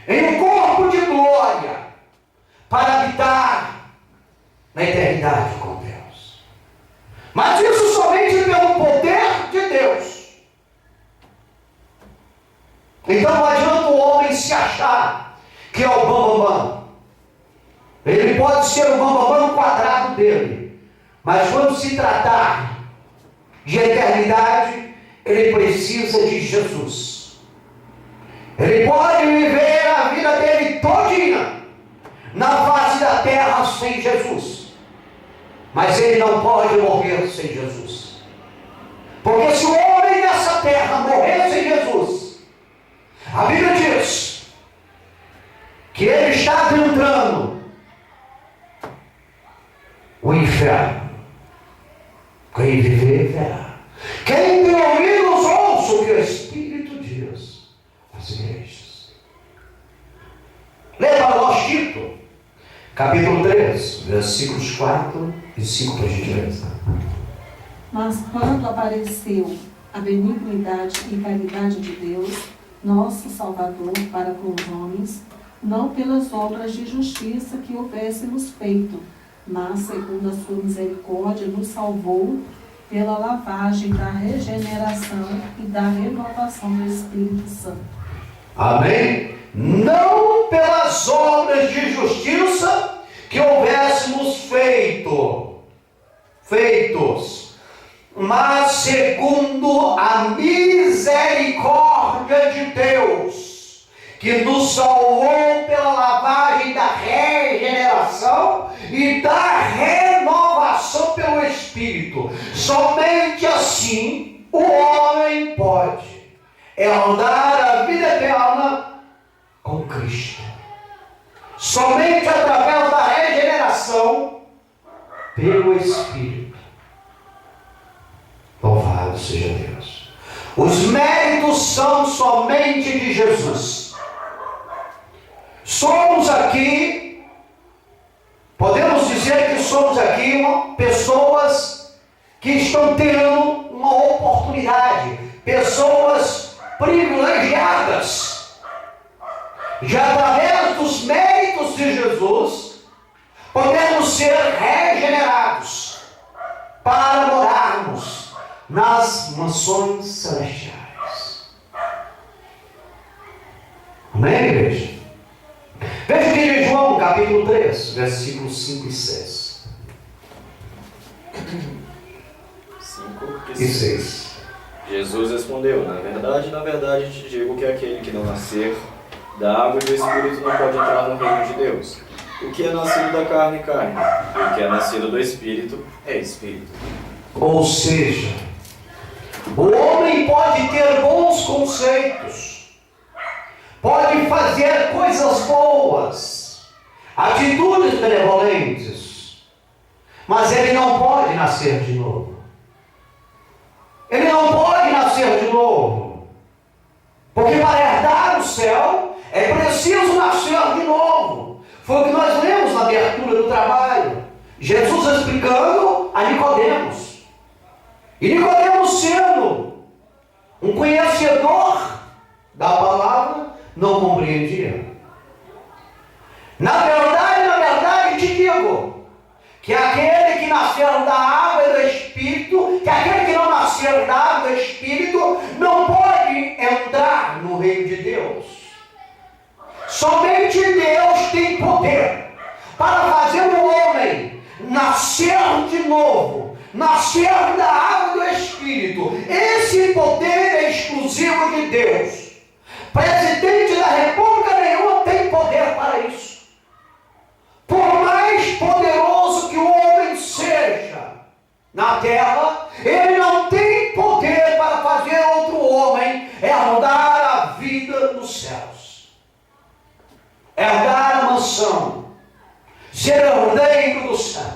em um corpo de glória para habitar na eternidade com Deus. Mas isso somente pelo poder de Deus. Então não adianta o homem se achar que é o bambambam. Ele pode ser o bambambam no quadrado dele, mas quando se tratar de eternidade, ele precisa de Jesus. Ele pode viver a vida dele todinha na face da terra sem Jesus, mas ele não pode morrer sem Jesus. Porque se o homem nessa terra morrer sem Jesus, Capítulo 3, versículos 4 e 5 para a gente ler. Mas quando apareceu a benignidade e caridade de Deus, nosso Salvador, para com os homens, não pelas obras de justiça que houvéssemos feito, mas segundo a sua misericórdia nos salvou pela lavagem da regeneração e da renovação do Espírito Santo. Amém? Não pelas obras de justiça que houvéssemos feitos, mas segundo a misericórdia de Deus, que nos salvou pela lavagem da regeneração e da renovação pelo Espírito. Somente assim o homem pode herdar a vida eterna com Cristo. Somente através da regeneração pelo Espírito. Louvado seja Deus. Os méritos são somente de Jesus. Somos aqui, podemos dizer que somos aqui pessoas que estão tendo uma oportunidade, pessoas privilegiadas. Já através dos méritos de Jesus, podemos ser regenerados para morarmos nas mansões celestiais. Amém, igreja? Veja o que diz João, capítulo 3, versículos 5 e 6. 5 E 6. Jesus respondeu: na verdade te digo que aquele que não nascer da água e do Espírito não pode entrar no reino de Deus. O que é nascido da carne é carne, e o que é nascido do Espírito é Espírito. Ou seja, o homem pode ter bons conceitos, pode fazer coisas boas, atitudes benevolentes, mas ele não pode nascer de novo. Ele não pode nascer de novo, porque para herdar o céu é preciso nascer de novo. Foi o que nós lemos na abertura do trabalho, Jesus explicando a Nicodemos. E Nicodemos, sendo um conhecedor da palavra, não compreendia. Na verdade, te digo que aquele que nascer da água e do Espírito, que aquele que não nascer da água e do Espírito, não pode entrar no reino de Deus. Somente Deus tem poder para fazer o homem nascer de novo, nascer da água e do Espírito. Esse poder é exclusivo de Deus. Presidente da República nenhuma tem poder para isso. Por mais poderoso que o homem seja na terra, ele não tem poder para fazer outro homem herdar a vida nos céus, herdar a mansão, ser herdeiro dos céus.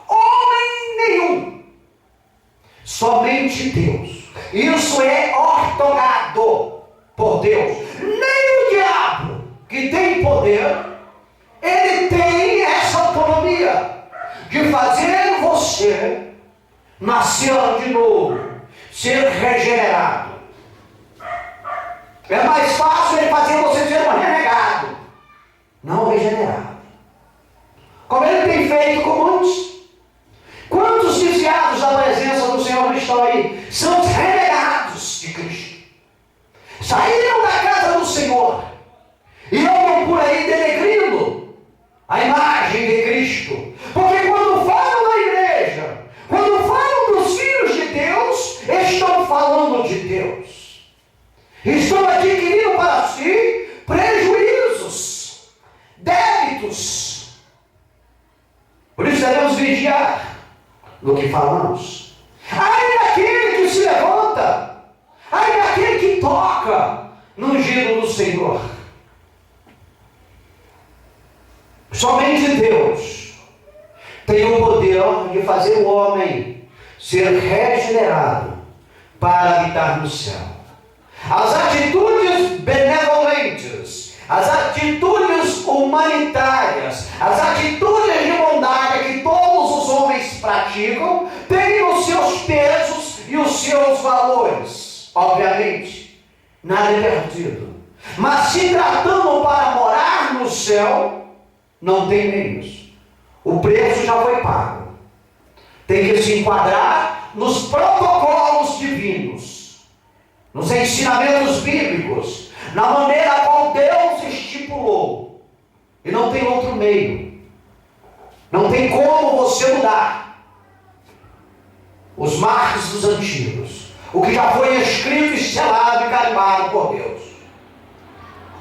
Homem nenhum, somente Deus. Isso é ortogado por Deus. Nem o diabo, que tem poder, ele tem essa autonomia de fazer você nascer de novo, ser regenerado. É mais fácil ele fazer você ser um renegado, não regenerado, como ele tem feito com muitos. Quantos desviados da presença do Senhor não estão aí? São os renegados de Cristo. Saíram da casa do Senhor e andam por aí denegrindo a imagem de Cristo. Porque quando falam da igreja, quando falam dos filhos de Deus, estão falando de Deus. Estão adquirindo para si prejuízos, débitos. Por isso devemos vigiar no que falamos. Ai daquele que se levanta, ai daquele que toca no ungido do Senhor. Somente Deus tem o poder de fazer o homem ser regenerado para habitar no céu. As atitudes benevolentes, as atitudes humanitárias, as atitudes de bondade que todos os homens praticam, têm os seus pesos e os seus valores. Obviamente, nada é perdido. Mas se tratando para morar no céu, não tem meios. O preço já foi pago. Tem que se enquadrar nos protocolos divinos, nos ensinamentos bíblicos, na maneira qual Deus estipulou. E não tem outro meio. Não tem como você mudar os marcos dos antigos, o que já foi escrito e selado e carimbado por Deus.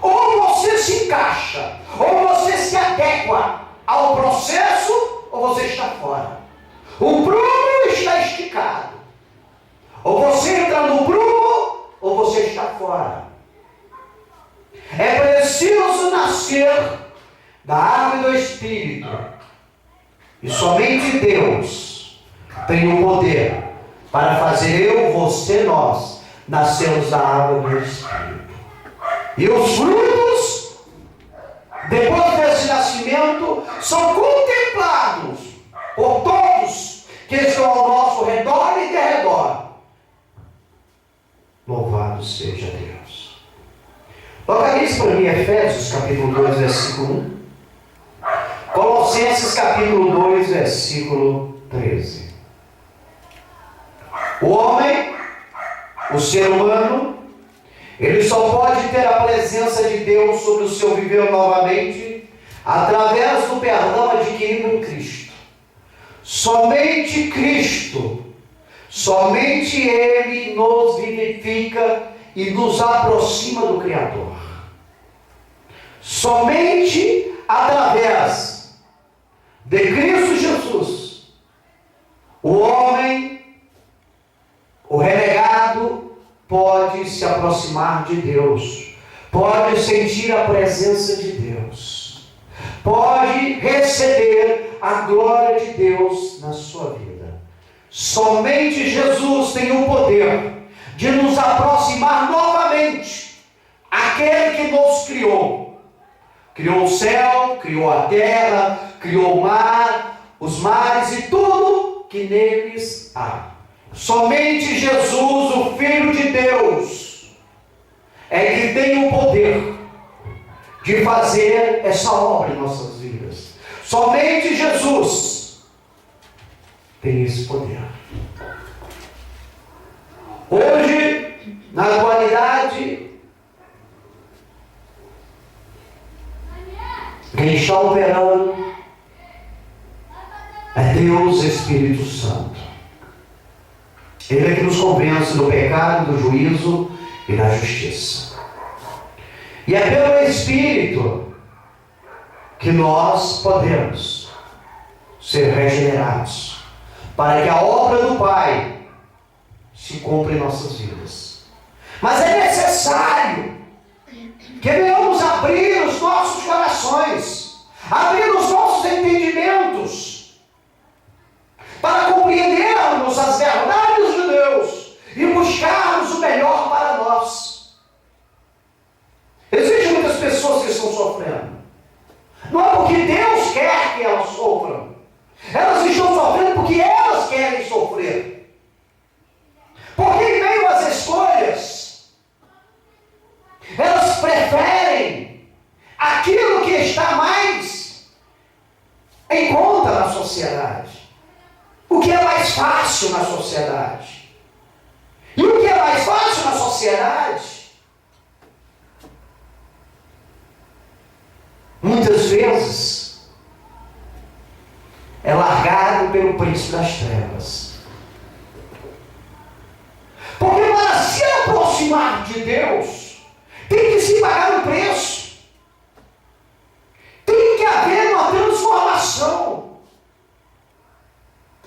Ou você se encaixa, ou você se adequa ao processo, ou você está fora. O prumo está esticado. Ou você entra no prumo, ou você está fora. É preciso nascer da água e do Espírito. E somente Deus tem o poder para fazer eu, você, nós nascermos da água e do Espírito. E os frutos, depois desse nascimento, são contemplados por todos que estão ao nosso redor e derredor. Louvado seja Deus. Localize para mim Efésios capítulo 2, versículo 1. Colossenses capítulo 2, versículo 13. O homem, o ser humano, ele só pode ter a presença de Deus sobre o seu viver novamente através do perdão adquirido em Cristo. Somente Cristo, somente Ele nos vivifica e nos aproxima do Criador. Somente através de Cristo Jesus, o homem, o renegado, pode se aproximar de Deus, pode sentir a presença de Deus, pode receber a glória de Deus na sua vida. Somente Jesus tem o poder de nos aproximar novamente àquele que nos criou. Criou o céu, criou a terra, criou o mar, os mares e tudo que neles há. Somente Jesus, o Filho de Deus, é que tem o poder de fazer essa obra em nossas vidas. Somente Jesus tem esse poder. Hoje, na atualidade, quem está operando é Deus Espírito Santo. Ele é que nos convence do pecado, do juízo e da justiça. E é pelo Espírito que nós podemos ser regenerados, para que a obra do Pai se cumpra em nossas vidas. Mas é necessário que venhamos abrir os nossos corações, abrir os nossos entendimentos, para compreendermos as verdades de Deus e buscarmos o melhor para nós. Existem muitas pessoas que estão sofrendo. Não é porque Deus quer que elas sofram. Elas estão sofrendo porque elas querem sofrer. Porque em meio às escolhas, elas preferem aquilo que está mais em conta na sociedade. O que é mais fácil na sociedade? E o que é mais fácil na sociedade? Muitas vezes é largado pelo príncipe das trevas. Porque para se aproximar de Deus, tem que se pagar um preço. Tem que haver uma transformação.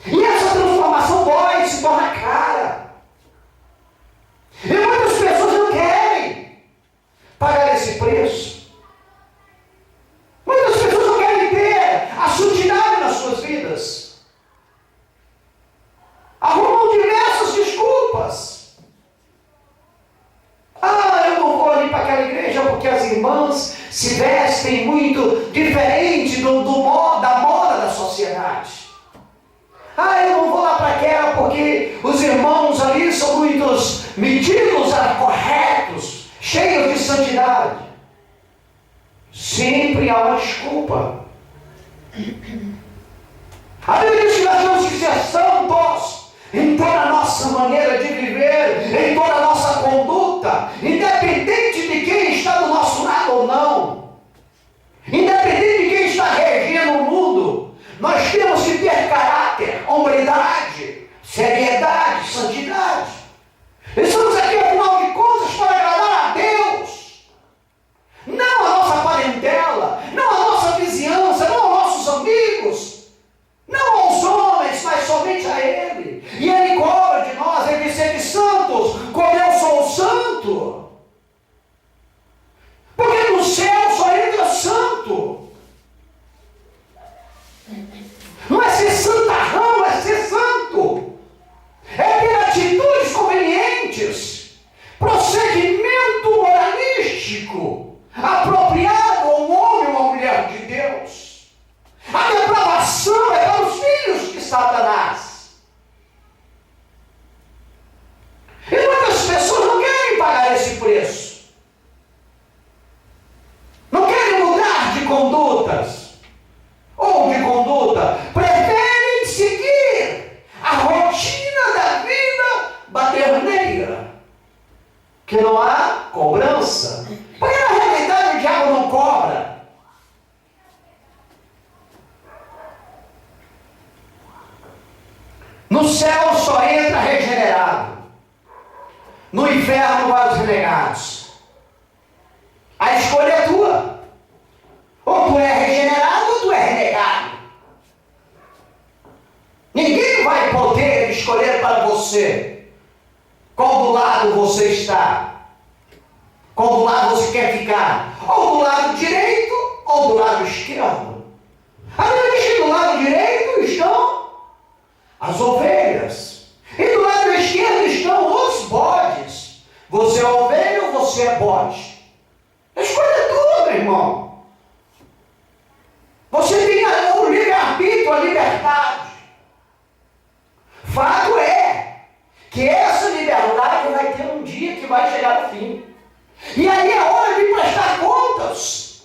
E essa transformação dói, se torna cara. E muitas pessoas não querem pagar esse preço. Muitas pessoas não querem ter a santidade nas suas vidas. Arrumam diversas desculpas. Eu não vou ali para aquela igreja porque as irmãs se vestem muito diferente da moda da sociedade. Eu não vou lá para aquela porque os irmãos ali são muitos metidos, corretos, cheios de santidade. Sempre há uma desculpa. A Bíblia diz que nós temos que ser santos em toda a nossa maneira de viver, em toda a nossa conduta, independente de quem está do nosso lado ou não, independente de quem está regendo o mundo. Nós temos que ter caráter, hombridade, seriedade, santidade. Estamos aqui, afinal de contas, para agradar a Deus, não a nossa parentela, não a nossa vizinhança, não aos nossos amigos, não aos homens, mas somente a Ele. E Ele cobra de nós, Ele diz: sede santos, como eu sou santo. Porque no céu só entra santo. Não é ser santarrão, é ser santo. É ter atitudes convenientes, procedimento moralístico apropriado ao homem ou à mulher de Deus. A depravação é para os filhos de Satanás. E muitas pessoas não querem pagar esse preço. Não querem mudar de condutas ou de conduta. Preferem seguir a rotina da vida baderneira, que não há cobrança. Porque na realidade o diabo não cobra. No céu só entra regenerado. No inferno vai os renegados. A escolha é tua. Ou tu é regenerado ou tu é renegado. Ninguém vai poder escolher para você qual do lado você está, qual do lado você quer ficar, ou do lado direito ou do lado esquerdo. A Bíblia diz que do lado direito estão as ovelhas e do lado esquerdo estão os bodes. Você é ovelha ou você é bode? A escolha é tua, meu irmão. Você tem o livre-arbítrio, a liberdade. Fato é que essa liberdade vai ter um dia que vai chegar ao fim. E aí é hora de prestar contas.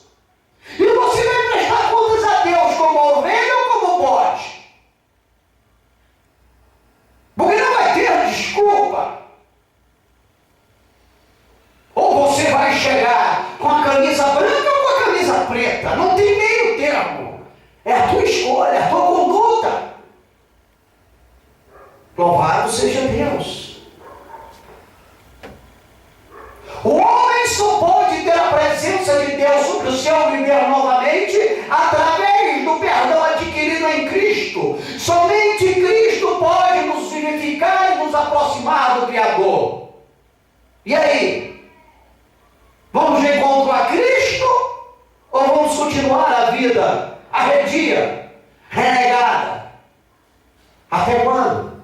E você vai prestar contas a Deus como ovelha ou como bode. Porque não vai ter desculpa. Ou você vai chegar com a camisa branca ou com a camisa preta. Não tem meio termo. É a tua escolha, é a tua conduta. Louvado seja Deus. O homem só pode ter a presença de Deus sobre o seu viver novamente através do perdão adquirido em Cristo. Somente Cristo pode nos vivificar e nos aproximar do Criador. E aí? Vamos de encontro a Cristo ou vamos continuar a vida arredia, renegada? Até quando?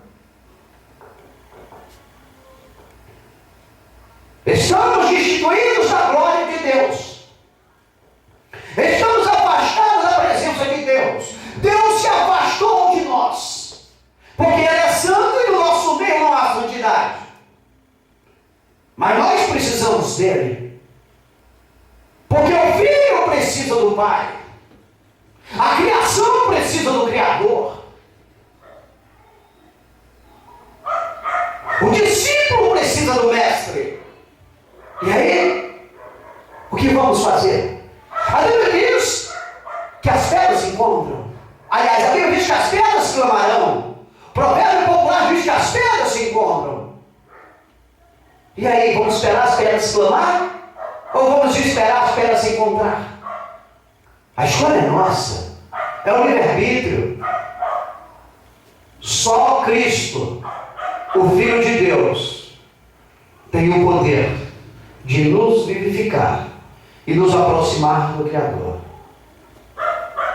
Estamos destituídos da glória de Deus. Estamos afastados da presença de Deus. Deus se afastou de nós, porque Ele é santo e no nosso meio não há santidade. Mas nós precisamos dele, porque o Filho precisa do Pai, a criação precisa do Criador, o discípulo precisa do Mestre. E aí, o que vamos fazer? A Bíblia diz que as pedras se encontram. Aliás, a Bíblia diz que as pedras clamarão. O provérbio popular diz que as pedras se encontram. E aí, vamos esperar as pedras clamar? Ou vamos esperar as pedras se encontrar? A escolha é nossa. É o livre-arbítrio. Só Cristo, o Filho de Deus, tem o poder de nos vivificar e nos aproximar do Criador.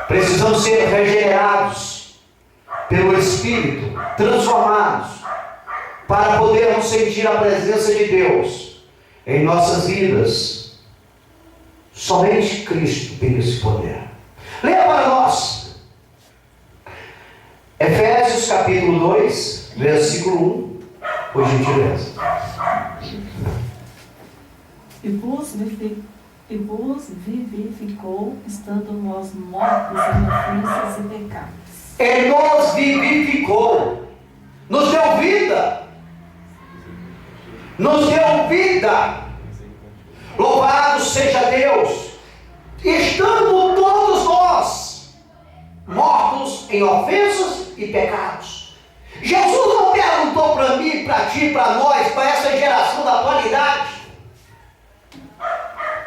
Precisamos ser regenerados pelo Espírito, transformados, para podermos sentir a presença de Deus em nossas vidas. Somente Cristo tem esse poder. Leia para nós. Efésios capítulo 2, versículo 1, por gentileza. E vos vivificou, estando nós mortos em ofensas e pecados. Ele nos vivificou, nos deu vida, nos deu vida. Louvado seja Deus. Estando todos nós mortos em ofensas e pecados. Jesus não perguntou para mim, para ti, para nós, para essa geração da atualidade,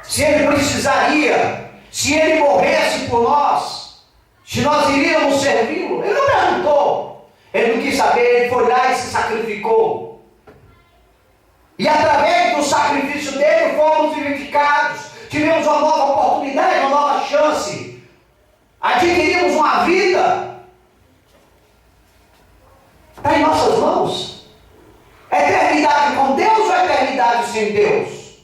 se ele precisaria, se ele morresse por nós, se nós iríamos servi-lo. Ele não perguntou. Ele não quis saber, ele foi lá e se sacrificou. E através do sacrifício dele fomos vivificados. Tivemos uma nova oportunidade, uma nova chance. Adquirimos uma vida. Está em nossas mãos. Eternidade com Deus ou eternidade sem Deus?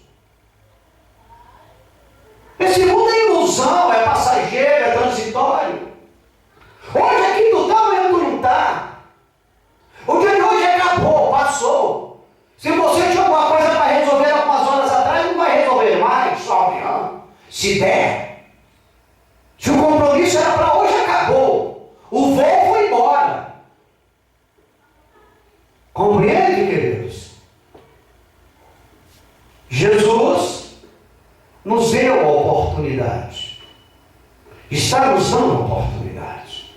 Esse mundo é ilusão, é passageiro, é transitório. Hoje aqui tu está, amanhã tu não está. O dia de hoje acabou, passou. Se você tinha alguma coisa para resolver algumas horas atrás, não vai resolver mais, só amanhã. Se der. Se o compromisso era para hoje, acabou. O voo foi embora. Compreende, queridos? Jesus nos deu a oportunidade. Está nos dando a oportunidade.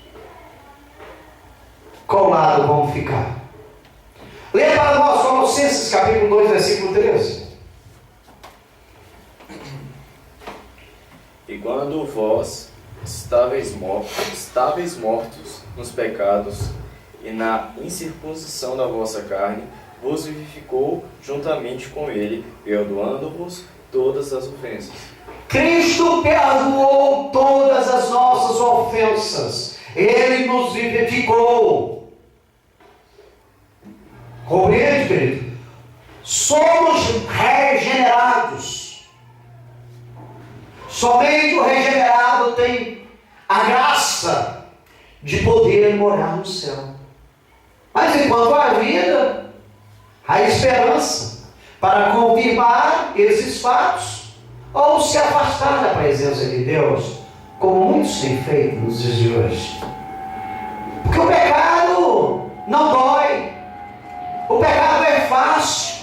Qual lado vamos ficar? Leia para nós Colossenses capítulo 2, versículo 13. E quando vós estáveis mortos nos pecados e na incircuncisão da vossa carne, vos vivificou juntamente com ele, perdoando-vos todas as ofensas. Cristo perdoou todas as nossas ofensas. Ele nos vivificou. Compreende, querido? Somos regenerados. Somente o regenerado tem a graça de poder morar no céu. Mas enquanto há vida, há esperança para confirmar esses fatos ou se afastar da presença de Deus, como muitos têm feito nos dias de hoje. Porque o pecado não dói, o pecado é fácil.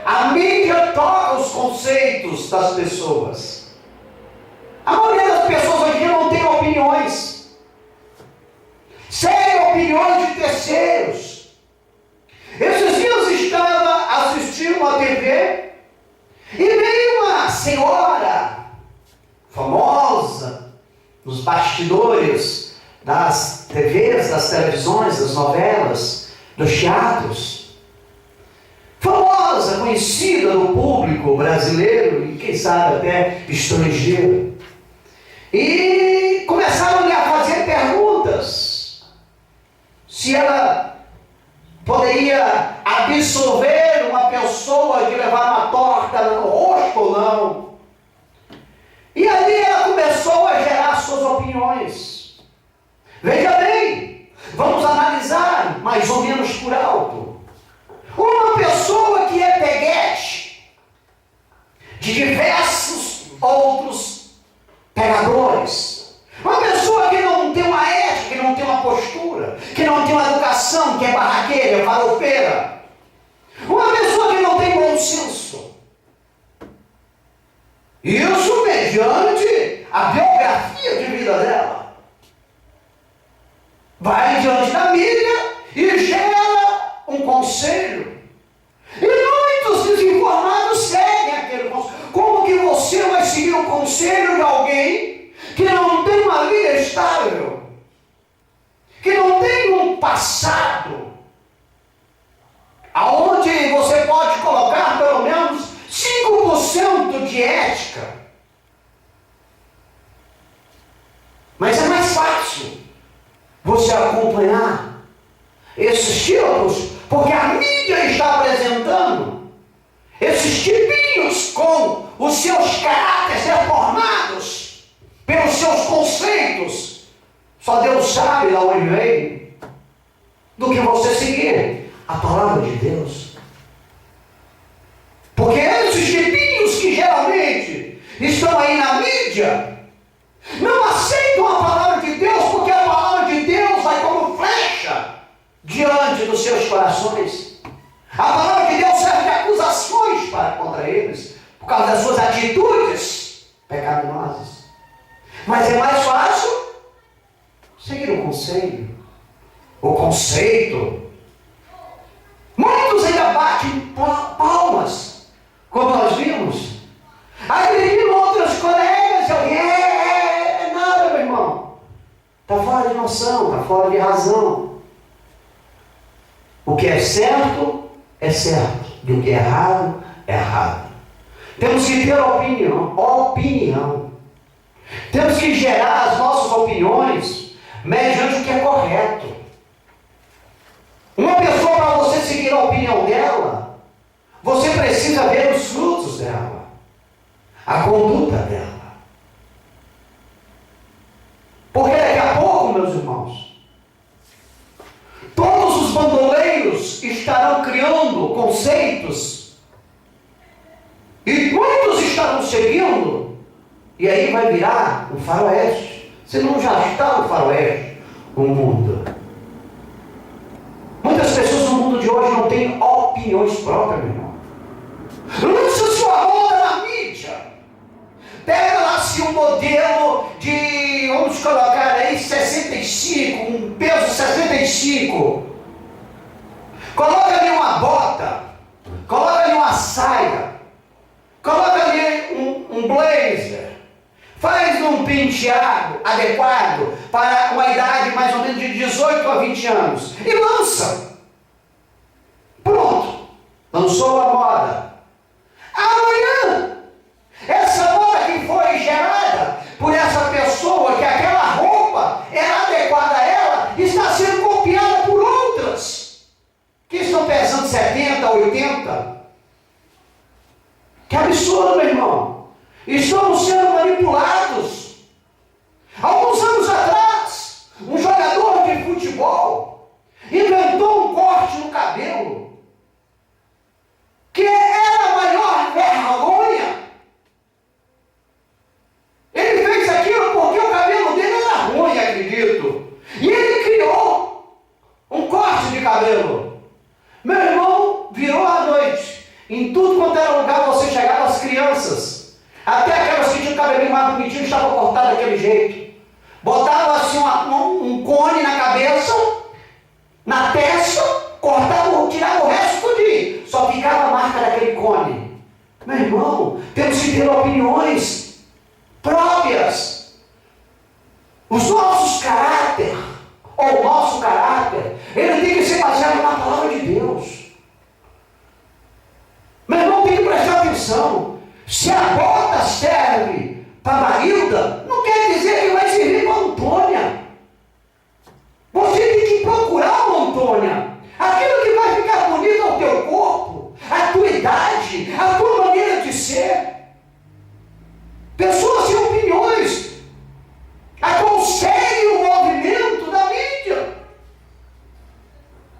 A mídia toca os conceitos das pessoas. A maioria das pessoas hoje em dia não tem opiniões, seguem opiniões de terceiros. Esses dias estava assistindo a TV e veio uma senhora famosa nos bastidores das TVs, das televisões, das novelas, dos teatros. Famosa, conhecida do público brasileiro e quem sabe até estrangeiro. E começaram a fazer perguntas. Se ela poderia absolver uma pessoa de levar uma torta no rosto ou não. E ali ela começou a gerar suas opiniões. Veja bem, vamos analisar mais ou menos por alto. Uma pessoa que é peguete de diversos outros pegadores. Uma pessoa que não tem uma ética, que não tem uma postura, que não tem uma educação, que é barraqueira, farofeira. Uma pessoa que não tem bom senso. Isso mediante a biografia de vida dela. Vai diante da mídia e gera um conselho. E muitos desinformados seguem aquele conselho. Como que você vai seguir o conselho de alguém que não tem uma vida estável? Que não tem um passado aonde você pode colocar pelo menos 5% de ética. Mas é mais fácil você acompanhar esses tipos, porque a mídia está apresentando esses tipinhos com os seus caráteres deformados pelos seus conceitos, só Deus sabe de onde vem, do que você seguir a palavra de Deus. Porque esses tipinhos que geralmente estão aí na mídia, não aceitam a palavra de Deus, porque a palavra de Deus vai como flecha diante dos seus corações. A palavra de Deus serve de acusações contra eles, por causa das suas atitudes pecaminosas. Mas é mais fácil seguir o conselho, o conceito. Muitos ainda batem palmas, como nós vimos. Aí viram outros colegas, é nada, meu irmão. Está fora de noção, está fora de razão. O que é certo, e o que é errado, é errado. Temos que ter opinião. Temos que gerar as nossas opiniões mediante o que é correto. Uma pessoa, para você seguir a opinião dela, você precisa ver os frutos dela, a conduta dela. Porque daqui a pouco, meus irmãos, todos os bandoleiros estarão criando conceitos e muitos estarão seguindo, e aí vai virar um faroeste. Se não já está no faroeste o mundo. Muitas pessoas no mundo de hoje não têm opiniões próprias, meu irmão. Lança sua roda na mídia. Pega lá-se um modelo de, vamos colocar aí, 65, um peso 65. Coloca ali uma bota, coloca ali uma saia, coloca ali um blazer, faz um penteado adequado para uma idade mais ou menos de 18 a 20 anos e lança. Pronto, lançou a moda. Amanhã, essa moda que foi gerada por essa pessoa, que aquela roupa era adequada a ela, está sendo copiada por outras que estão pesando 70, 80. Que absurdo, meu irmão. Estamos sendo manipulados. Alguns anos atrás, um jogador de futebol inventou um corte no cabelo que era a maior vergonha. Ele fez aquilo porque o cabelo dele era ruim, acredito. E ele criou um corte de cabelo. Meu irmão, virou à noite. Em tudo quanto era lugar você chegava, as crianças, até aquelas que tinham o cabelinho mais bonitinho, estavam cortadas daquele jeito. Botavam assim um cone na cabeça, na testa, cortavam, tiravam o resto tudinho. Só ficava a marca daquele cone. Meu irmão, temos que ter opiniões próprias. Os nossos caráter, ou o nosso caráter, ele tem que ser baseado na palavra de Deus. Meu irmão, tem que prestar atenção. Se a bota serve para Marilda, não quer dizer que vai servir para Antônia. Você tem que procurar uma Antônia. Aquilo que vai ficar bonito ao teu corpo, a tua idade, a tua maneira de ser. Pessoas sem opiniões aconselhem o movimento da mídia.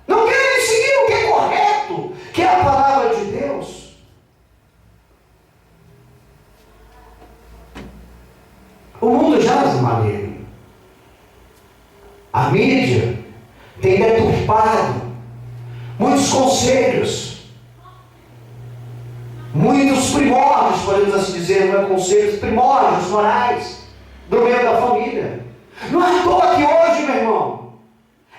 Não querem seguir o que é correto, que é a palavra de Deus. O mundo jaz maligno. A mídia tem deturpado muitos conselhos, muitos primórdios, podemos assim dizer, não é conselhos, primórdios morais do meio da família. Não é à toa que hoje, meu irmão,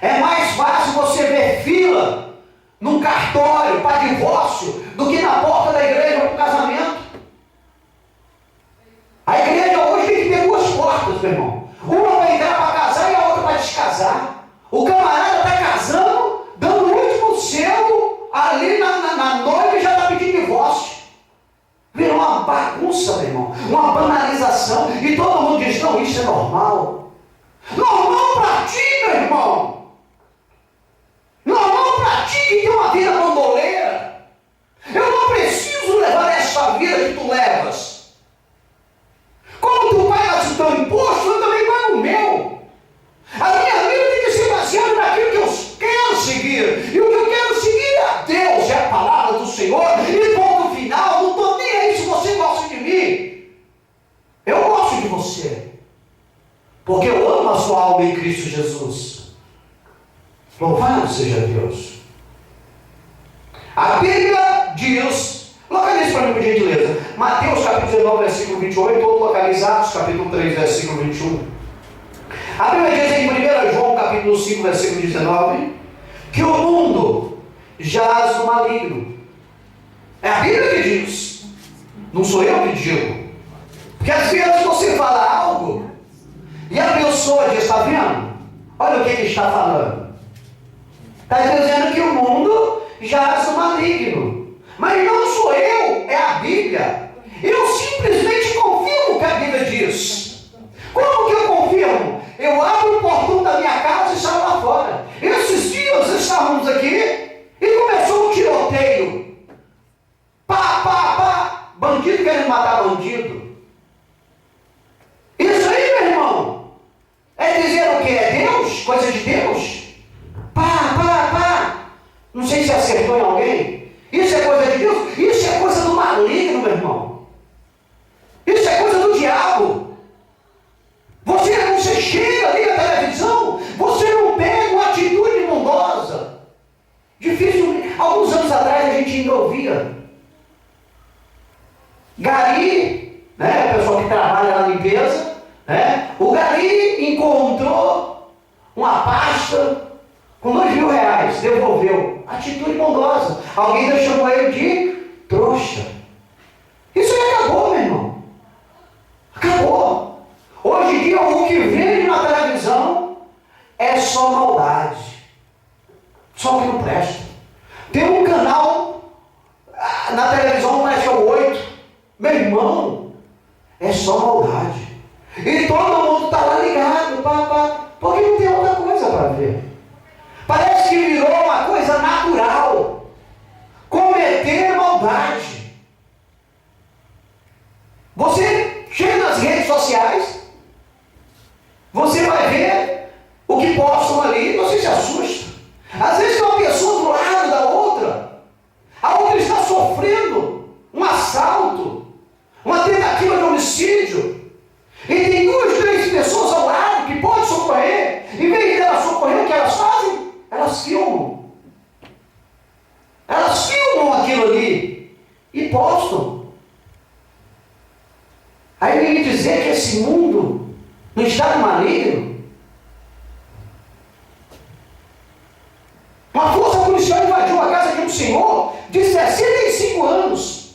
é mais fácil você ver fila num cartório para divórcio do que na porta da igreja para o casamento. A igreja hoje tem que ter duas portas, meu irmão. Uma para entrar para casar e a outra para descasar. O camarada está casando, dando o último selo ali na noiva e já está pedindo divórcio. Virou uma bagunça, meu irmão. Uma banalização. E todo mundo diz, não, isso é normal. Normal para ti, meu irmão. Normal para ti que tem uma vida bandoleira. Eu não preciso Louvado seja Deus. A Bíblia diz, localize para mim por gentileza, Mateus capítulo 19, versículo 28, outro localize Atos capítulo 3, versículo 21. A Bíblia diz em 1 João capítulo 5, versículo 19, que o mundo jaz no maligno. É a Bíblia que diz, não sou eu que digo. Porque às vezes você fala algo e a pessoa diz, está vendo? Olha o que ele está falando. Está dizendo que o mundo jaz no maligno. Mas não sou eu, é a Bíblia. Eu simplesmente confirmo o que a Bíblia diz. Como que eu confirmo? Eu abro o portão da minha casa e saio lá fora. Esses dias estávamos aqui e começou um tiroteio. Pá, pá, pá. Bandido querendo matar bandido. Isso aí, meu irmão, é dizer o que? É Deus? Coisa de Deus? Pá, pá, pá. Não sei se acertou em alguém. Isso é coisa de Deus? Isso é coisa do maligno, meu irmão. Isso é coisa do diabo. Você chega ali na televisão, você não pega uma atitude bondosa. Dificilmente. Alguns anos atrás a gente ainda ouvia. Gari, né, o pessoal que trabalha na limpeza, né, o Gari encontrou uma pasta com R$2.000, devolveu. Atitude bondosa. Alguém ainda chamou ele de trouxa. Isso aí acabou, meu irmão. Acabou. Hoje em dia o que vende na televisão é só maldade. Só que não presta. Tem um canal na televisão, parece que é o 8. Meu irmão, é só maldade. E todo mundo está lá ligado, papá, porque não tem outra coisa para ver. Parece que virou uma coisa natural cometer maldade. Você chega nas redes sociais, você vai ver o que postam ali e você se assusta. Às vezes tem uma pessoa do lado da outra, a outra está sofrendo um assalto, uma tentativa de homicídio, e tem 2, 3 pessoas ao lado que podem socorrer. Em vez de elas socorrer, o que elas fazem? Elas filmam. Elas filmam aquilo ali e postam. Aí vem me dizer que esse mundo não está no maligno. Uma força policial invadiu a casa de um senhor de 65 anos.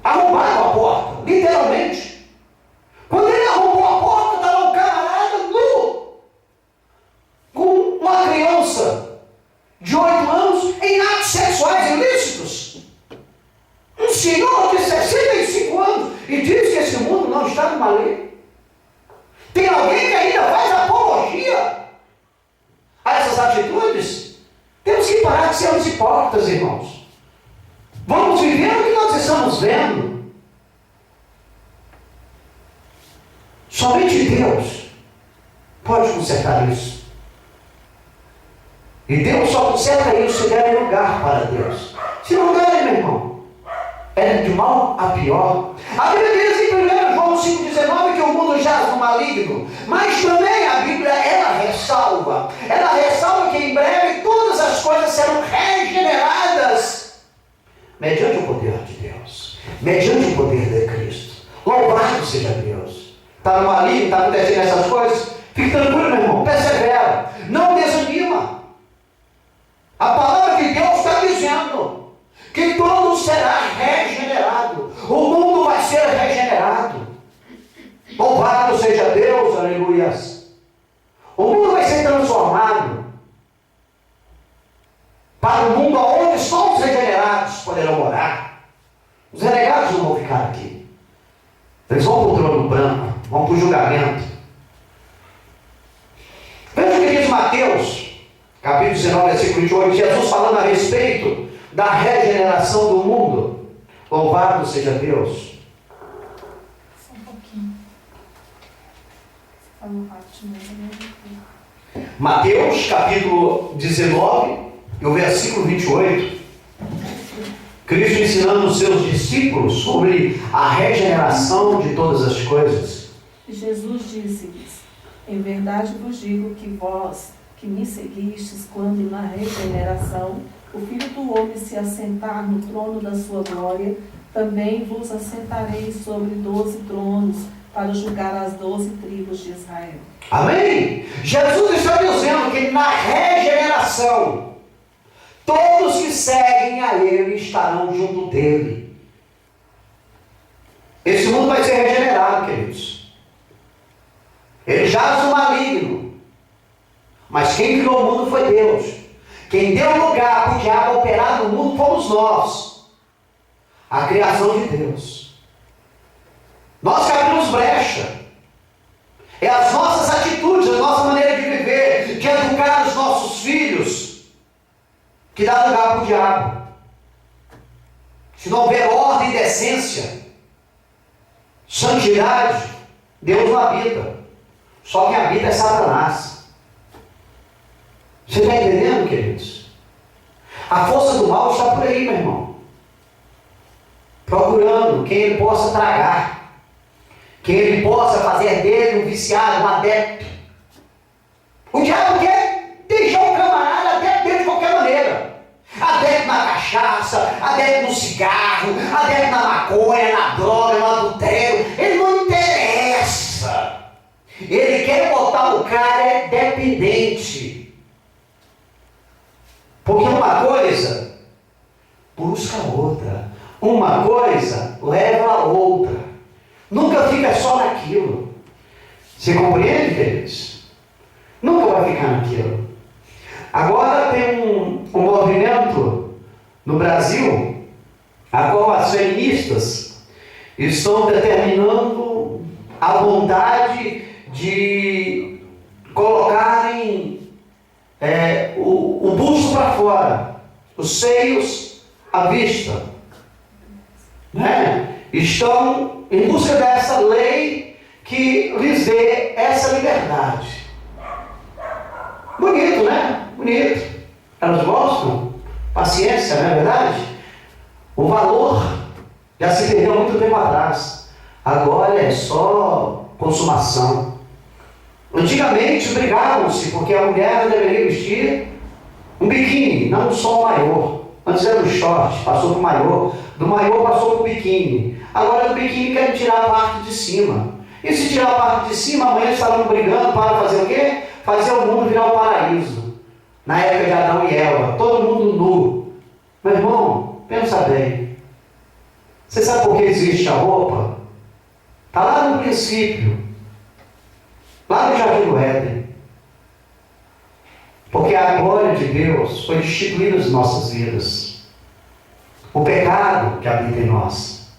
Arrombaram a porta, literalmente. Quando ele arrombou a porta, estava um camarada nu, com uma criança de 8 anos em atos sexuais ilícitos. Um senhor de 65 anos e diz que esse mundo não está no maligno. Tem alguém que ainda faz apologia a essas atitudes? Temos que parar de sermos hipócritas, irmãos. Vamos viver o que nós estamos vendo. Somente Deus pode consertar isso. E Deus só conserta isso se der lugar para Deus. Se não der, meu irmão, é de mal a pior. A Bíblia diz em 1 João 5,19 que o mundo jaz no maligno. Mas também a Bíblia, ela ressalva que em breve todas as coisas serão regeneradas mediante o poder de Deus, mediante o poder de Cristo. Louvado seja Deus. Está no maligno, está acontecendo essas coisas? Fique tranquilo, meu irmão, persevera, não desanima. A palavra de Deus está dizendo que tudo será regenerado. O mundo vai ser regenerado. Louvado seja Deus, aleluias. O mundo vai ser transformado para o mundo onde só os regenerados poderão morar. Os renegados não vão ficar aqui. Eles vão para o trono branco, vão para o julgamento. Veja o que diz Mateus, capítulo 19, versículo 28, Jesus falando a respeito da regeneração do mundo. Louvado seja Deus. Só um pouquinho. Você falou rápido mesmo. Mateus, capítulo 19, e o versículo 28. Cristo ensinando os seus discípulos sobre a regeneração de todas as coisas. Jesus disse-lhes: em verdade vos digo que vós que me seguistes quando na regeneração o Filho do Homem se assentar no trono da sua glória, também vos assentarei sobre 12 tronos para julgar as 12 tribos de Israel. Amém? Jesus está dizendo que na regeneração, todos que seguem a Ele estarão junto dele. Esse mundo vai ser regenerado, queridos. Ele jaz no maligno. Mas quem criou o mundo foi Deus. Quem deu lugar para o diabo operar no mundo fomos nós. A criação de Deus. Nós que abrimos brecha. É as nossas atitudes, a nossa maneira de viver, de educar os nossos filhos, que dá lugar para o diabo. Se não houver ordem e decência, santidade, Deus não habita. Só quem habita é Satanás. Você está entendendo, queridos? A força do mal está por aí, meu irmão. Procurando quem ele possa tragar. Quem ele possa fazer dele um viciado, um adepto. O diabo quer deixar o camarada adepto dele de qualquer maneira. Adepto na cachaça, adepto no cigarro, adepto na maconha, na droga, no adultério. Ele não interessa. Ele quer botar o cara dependente. Porque uma coisa busca a outra. Uma coisa leva a outra. Nunca fica só naquilo. Você compreende, queridos? Nunca vai ficar naquilo. Agora tem um movimento no Brasil, a qual as feministas estão determinando a vontade de colocarem o busto para fora, os seios à vista, né? Estão em busca dessa lei que lhes dê essa liberdade. Bonito, né? Bonito. Elas gostam. Paciência, não é verdade? O valor já se perdeu há muito tempo atrás. Agora é só consumação. Antigamente brigavam-se porque a mulher deveria vestir um biquíni, não só um maiô. Antes era um short, passou para o maiô. Do maiô passou para o biquíni. Agora do biquíni querem tirar a parte de cima. E se tirar a parte de cima, amanhã estarão brigando para fazer o quê? Fazer o mundo virar um paraíso. Na época de Adão e Eva, todo mundo nu. Meu irmão, pensa bem. Você sabe por que existe a roupa? Está lá no princípio. Lá no Jardim do Éden. Porque a glória de Deus foi destituída das nossas vidas. O pecado que habita em nós.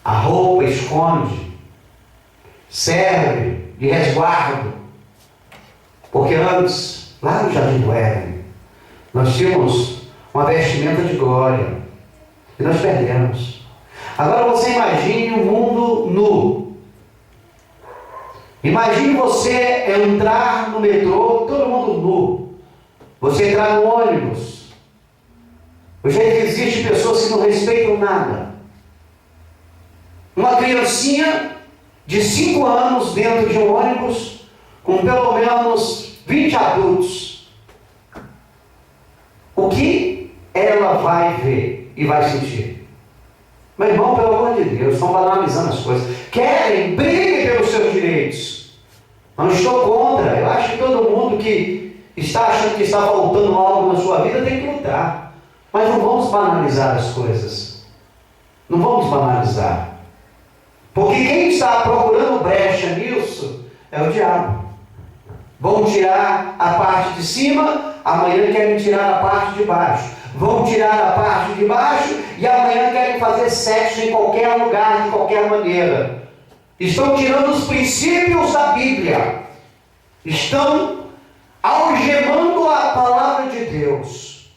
A roupa esconde, serve de resguardo. Porque antes, lá no Jardim do Éden, nós tínhamos uma vestimenta de glória. E nós perdemos. Agora você imagine um mundo nu. Imagine você entrar no metrô, todo mundo nu. Você entrar no ônibus. O jeito que existe pessoas que não respeitam nada. Uma criancinha de 5 anos dentro de um ônibus com pelo menos 20 adultos. O que ela vai ver e vai sentir? Meu irmão, pelo amor de Deus, estão banalizando as coisas. Querem, briguem pelos seus direitos. Não estou contra. Eu acho que todo mundo que está achando que está faltando algo na sua vida tem que lutar. Mas não vamos banalizar as coisas. Não vamos banalizar. Porque quem está procurando brecha nisso é o diabo. Vão tirar a parte de cima, amanhã querem tirar a parte de baixo. Vão tirar a parte de baixo e amanhã querem fazer sexo em qualquer lugar, de qualquer maneira. Estão tirando os princípios da Bíblia. Estão algemando a palavra de Deus.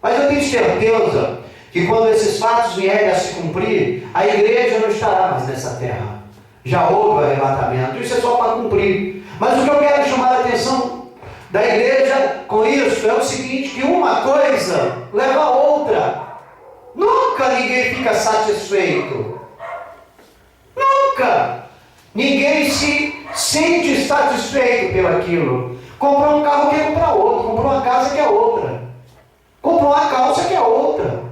Mas eu tenho certeza que quando esses fatos vierem a se cumprir, a igreja não estará mais nessa terra. Já houve arrebatamento. Isso é só para cumprir. Mas o que eu quero chamar a atenção da igreja com isso é o seguinte, que uma coisa leva a outra. Nunca ninguém fica satisfeito. Nunca. Ninguém se sente satisfeito pelo aquilo. Comprou um carro, quer comprar outro. Comprou uma casa, quer outra. Comprou uma calça, quer outra.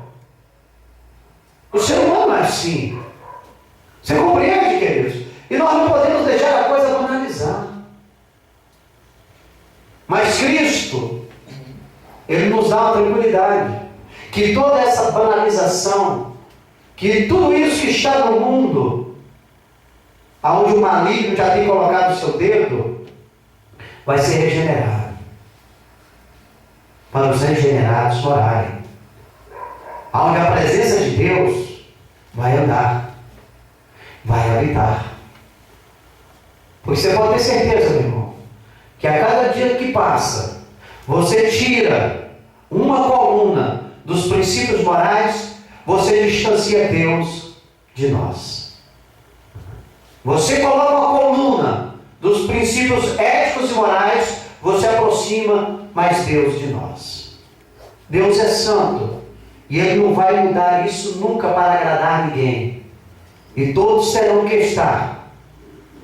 O ser humano é assim. Você compreende, queridos? E nós não podemos deixar a coisa banalizar. Mas Cristo, Ele nos dá uma tranquilidade. Que toda essa banalização, que tudo isso que está no mundo, aonde o maligno já tem colocado o seu dedo, vai ser regenerado. Para os regenerados orarem. Aonde a presença de Deus vai andar, vai habitar. Porque você pode ter certeza, meu irmão, que a cada dia que passa, você tira uma coluna dos princípios morais, você distancia Deus de nós. Você coloca uma coluna dos princípios éticos e morais, você aproxima mais Deus de nós. Deus é santo e Ele não vai mudar isso nunca para agradar ninguém. E todos terão que estar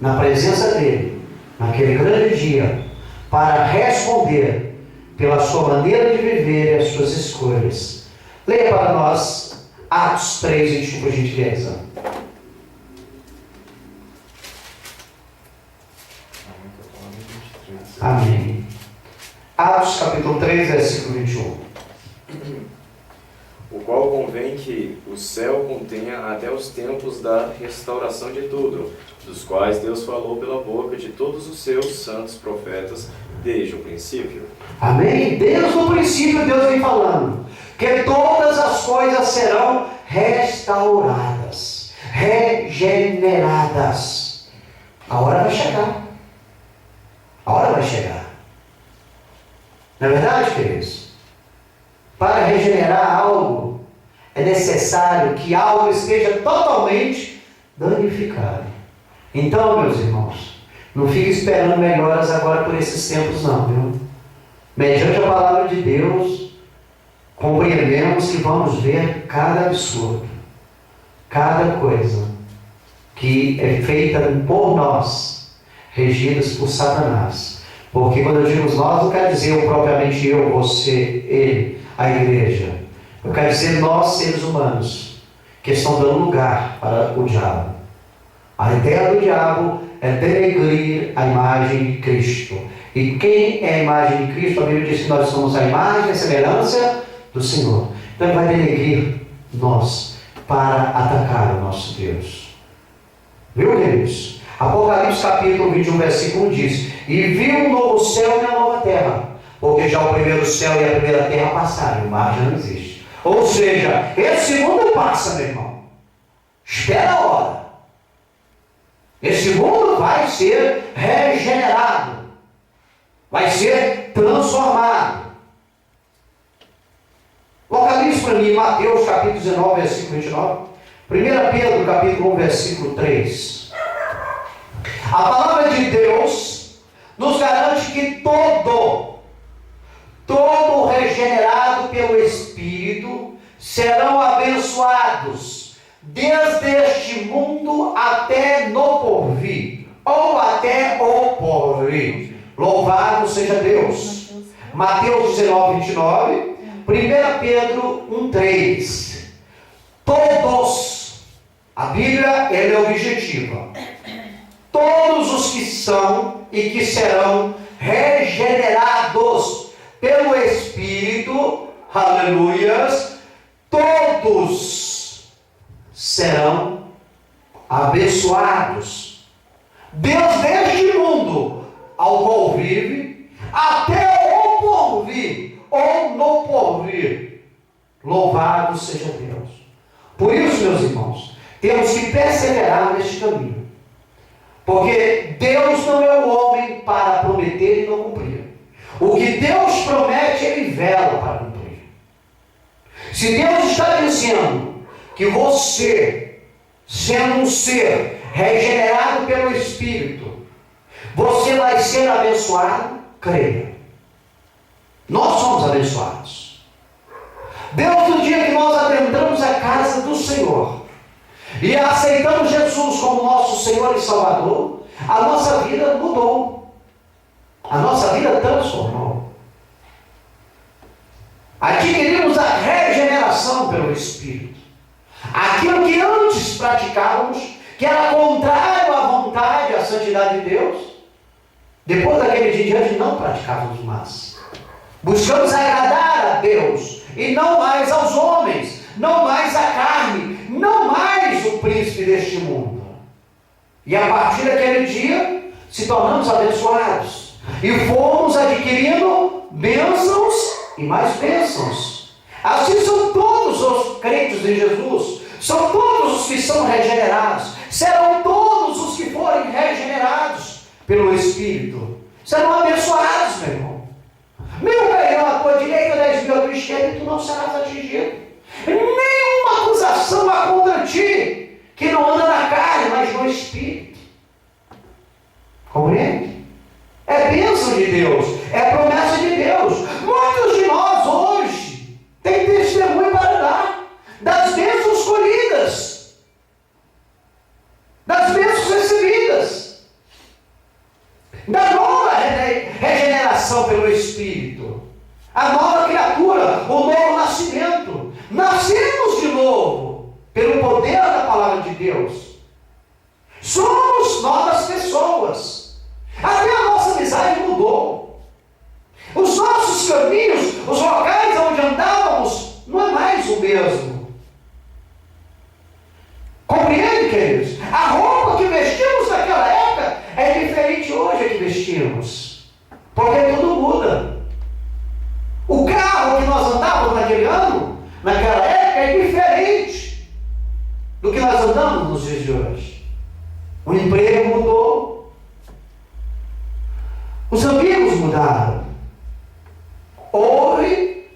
na presença dEle, naquele grande dia, para responder pela sua maneira de viver e as suas escolhas. Leia para nós Atos 3:21, por gentileza. Amém. Atos capítulo 3, versículo 21. O qual convém que o céu contenha até os tempos da restauração de tudo, dos quais Deus falou pela boca de todos os seus santos profetas desde o princípio. Amém? Desde o princípio Deus vem falando que todas as coisas serão restauradas, regeneradas. A hora vai chegar. A hora vai chegar. Não é verdade, queridos? Para regenerar algo, é necessário que algo esteja totalmente danificado. Então, meus irmãos, não fique esperando melhoras agora por esses tempos não, viu? Mediante a palavra de Deus, compreendemos que vamos ver cada absurdo, cada coisa que é feita por nós, regidas por Satanás. Porque quando eu digo nós, não quero dizer eu propriamente eu, você, ele, a igreja. Eu quero dizer nós, seres humanos, que estão dando lugar para o diabo. A ideia do diabo é denegrir a imagem de Cristo. E quem é a imagem de Cristo? A Bíblia diz que nós somos a imagem e a semelhança do Senhor. Então ele vai denegrir nós para atacar o nosso Deus. Viu, queridos? Apocalipse capítulo 21, versículo 1 diz: e viu um novo céu e uma nova terra, porque já o primeiro céu e a primeira terra passaram, o mar já não existe. Ou seja, esse mundo passa, meu irmão. Espera a hora. Esse mundo vai ser regenerado, vai ser transformado. Localize para mim Mateus capítulo 19, versículo 29. 1 Pedro capítulo 1, versículo 3. A palavra de Deus nos garante que todo regenerado pelo Espírito serão abençoados, desde este mundo até no porvir, ou até o porvir. Louvado seja Deus. Mateus 19, 29, 1 Pedro 1, 3. Todos, a Bíblia ela é objetiva. Todos os que são e que serão regenerados pelo Espírito, aleluias, todos serão abençoados. Deus deste mundo ao qual vive, até o porvir, ou no porvir. Louvado seja Deus. Por isso, meus irmãos, temos que perseverar neste caminho. Porque Deus não é o homem para prometer e não cumprir. O que Deus promete, Ele vela para cumprir. Se Deus está dizendo que você, sendo um ser regenerado pelo Espírito, você vai ser abençoado, creia. Nós somos abençoados. Deus, no dia que nós adentramos a casa do Senhor e aceitamos Jesus como nosso Senhor e Salvador, a nossa vida mudou. A nossa vida transformou. Adquirimos a regeneração pelo Espírito. Aquilo que antes praticávamos, que era contrário à vontade, à santidade de Deus, depois daquele dia em diante não praticávamos mais. Buscamos agradar a Deus e não mais aos homens, não mais a carne, não mais o príncipe deste mundo. E a partir daquele dia se tornamos abençoados e fomos adquirindo bênçãos e mais bênçãos. Assim são todos os crentes em Jesus, são todos os que são regenerados, serão todos os que forem regenerados pelo Espírito, serão abençoados, meu irmão. Meu canhão à tua direita, 10 mil à tua esquerda, e tu não serás atingido. Nenhuma acusação há contra ti, que não anda na carne, mas no Espírito. Compreende? É bênção de Deus, é promessa de Deus. Muitos de nós hoje têm testemunho para dar das bênçãos colhidas, das bênçãos recebidas, da nova regeneração pelo Espírito, a nova criatura, o novo nascimento. Nascemos de novo pelo poder da palavra de Deus. Somos novas pessoas. Até a nossa amizade mudou. Os nossos caminhos, os locais onde andávamos, não é mais o mesmo. Compreende, queridos? A roupa que vestimos naquela época é diferente hoje a que vestimos. Porque tudo muda. O carro que nós andávamos naquele ano, naquela época, é diferente do que nós andamos nos dias de hoje. O emprego mudou. Os amigos mudaram. Houve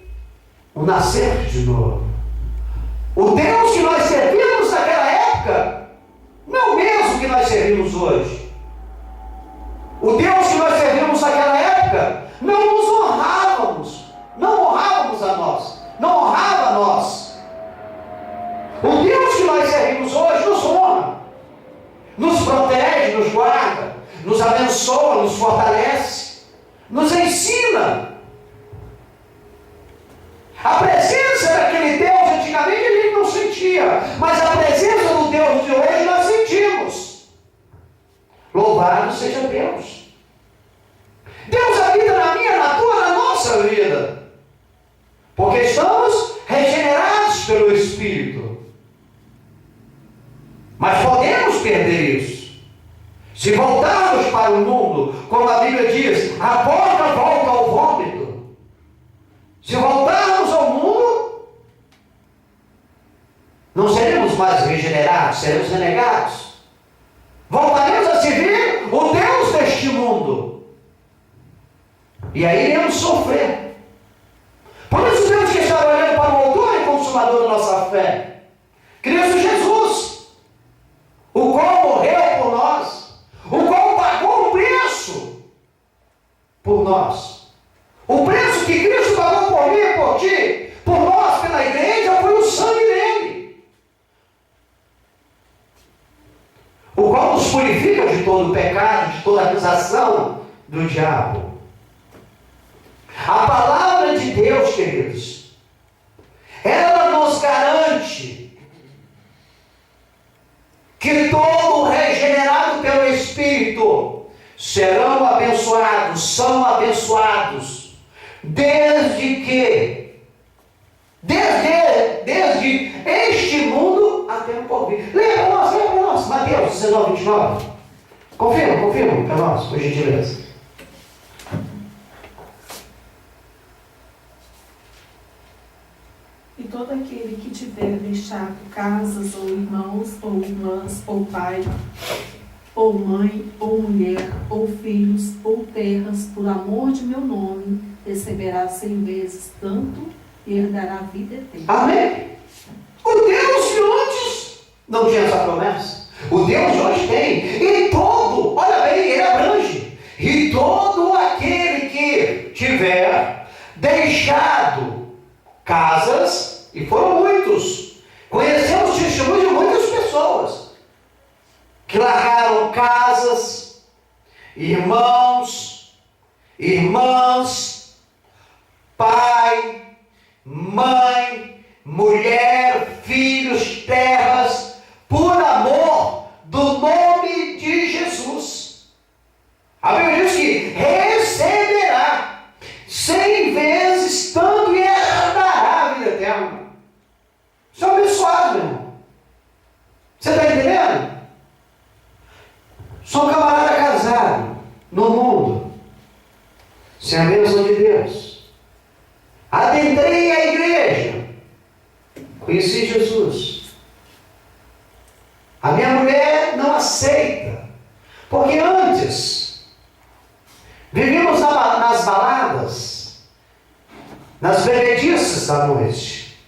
um nascer de novo. O Deus que nós servimos naquela época não é o mesmo que nós servimos hoje. O Deus que nós servimos naquela época não nos honrávamos, não honrávamos a nós, não honrava a nós. O Deus que nós servimos hoje nos honra, nos protege, nos guarda, nos abençoa, nos fortalece, nos ensina. A presença daquele Deus, antigamente ele não sentia, mas a presença do Deus de hoje nós sentimos. Louvado seja Deus. Deus habita na minha, na tua, na nossa vida, porque estamos regenerados pelo Espírito. Mas podemos perder isso. Se voltarmos para o mundo, como a Bíblia diz, a porca volta ao vômito. Se voltarmos ao mundo, não seremos mais regenerados, seremos renegados. Voltaremos a servir o Deus deste mundo. E aí iremos sofrer. Por isso temos que estar olhando para o autor e consumador da nossa fé, Cristo Jesus, o qual morreu por nós, o qual pagou o preço por nós. O preço que Cristo pagou por mim e por ti, por nós, pela igreja, foi o sangue dele, o qual nos purifica de todo pecado, de toda acusação do diabo. A palavra de Deus, queridos, ela nos garante que todo regenerado pelo Espírito serão abençoados, são abençoados, desde este mundo até o porvir. Lembra nós, Mateus 19, 29. Confirma para nós, por gentileza. E todo aquele que tiver deixado casas, ou irmãos, ou irmãs, ou pai, ou mãe, ou mulher, ou filhos, ou terras, por amor de meu nome, receberá 100 vezes tanto e herdará a vida eterna. Amém? O Deus de antes não tinha essa promessa. O Deus de hoje tem. E todo, olha bem, ele abrange. E todo aquele que tiver deixado casas, e foram muitos, conhecemos testemunho de muitas pessoas que largaram casas, irmãos, irmãs, pai, mãe, mulher, filhos, terras, por amor do nome de Jesus. A Bíblia diz que receberá 100 vezes tanto e herdará a vida eterna. Isso é abençoado, meu irmão. Você está entendendo? Sou um camarada casado no mundo, sem a bênção de Deus. Adentrei a igreja, conheci Jesus. A minha mulher não aceita, porque antes vivíamos nas baladas, nas bebedices da noite.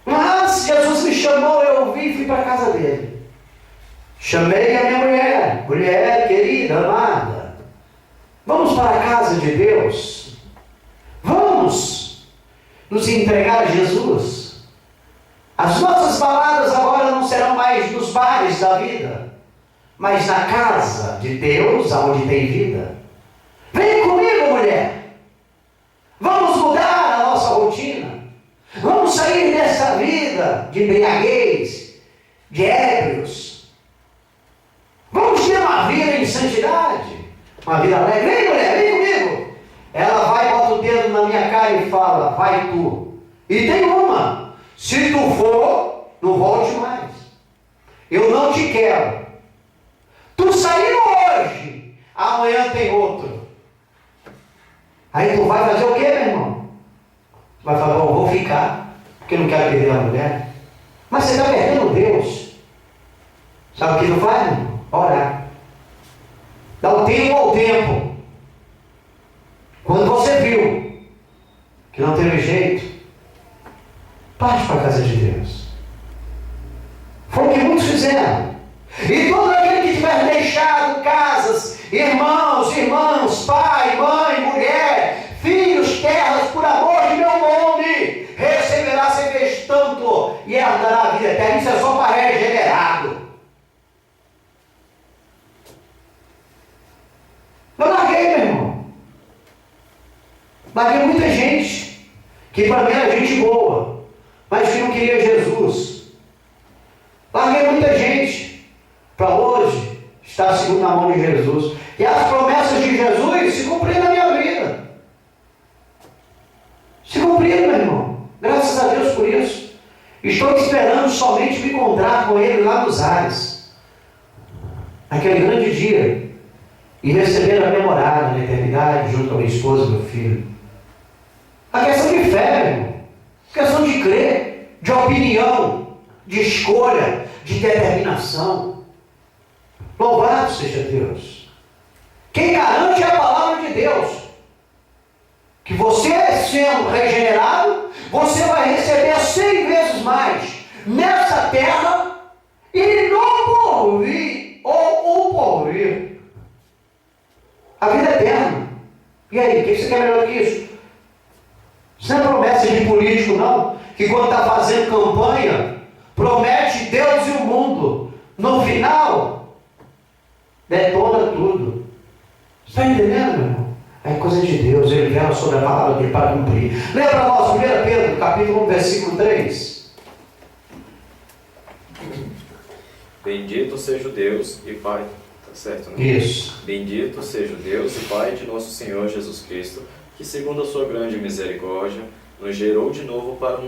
Mas Jesus me chamou, eu ouvi e fui para a casa dele. Chamei a minha mulher, mulher querida, amada, vamos para a casa de Deus, vamos nos entregar a Jesus. As nossas baladas agora não serão mais nos bares da vida, mas na casa de Deus, aonde tem vida. Vem comigo, mulher, vamos mudar a nossa rotina, vamos sair dessa vida de embriaguez, de ébrios. Vamos ter uma vida em santidade, uma vida alegre. Vem, mulher, vem comigo. Ela vai, bota o dedo na minha cara e fala, vai tu. E tem uma, se tu for, não volte mais. Eu não te quero. Tu saiu hoje, amanhã tem outro. Aí tu vai fazer o quê, meu irmão? Tu vai falar, bom, vou ficar, porque eu não quero perder a mulher. Mas você está perdendo Deus. Sabe o que tu faz, meu irmão? Orar. Dá o tempo ao tempo. Quando você viu que não teve jeito, parte para a casa de Deus. Foi o que muitos fizeram. E todo aquele que tiver deixado casas, irmãos, irmãs, pai, mãe, mulher, filhos, terras, por amor de meu nome, receberá 100 vezes tanto e herdará a vida eterna. Isso é só para regenerado. Eu larguei, meu irmão. Larguei muita gente que para mim era gente boa, mas que não queria Jesus. Larguei muita gente para hoje estar segundo a mão de Jesus. E as promessas de Jesus se cumpriram na minha vida. Se cumpriram, meu irmão. Graças a Deus por isso. Estou esperando somente me encontrar com Ele lá nos ares, naquele grande dia, e receber a minha morada na eternidade, junto com a minha esposa e meu filho. A questão de fé, meu irmão. A questão de crer, de opinião, de escolha, de determinação. Louvado seja Deus. Quem garante é a palavra de Deus. Que você, sendo regenerado, você vai receber 100 vezes mais nessa terra e no porvir, ou o porvir. A vida é eterna. E aí, o que você quer melhor que isso? Isso não é promessa de político, não. Que quando está fazendo campanha, promete Deus e o mundo. No final, detona tudo. Você está entendendo, meu irmão? É coisa de Deus. Ele vela sobre a palavra dele para cumprir. Lembra nós, 1 Pedro, capítulo 1, versículo 3. Bendito seja o Deus e Pai. Tá certo, né? Isso. Bendito seja o Deus e Pai de nosso Senhor Jesus Cristo, que segundo a sua grande misericórdia, nos gerou de novo para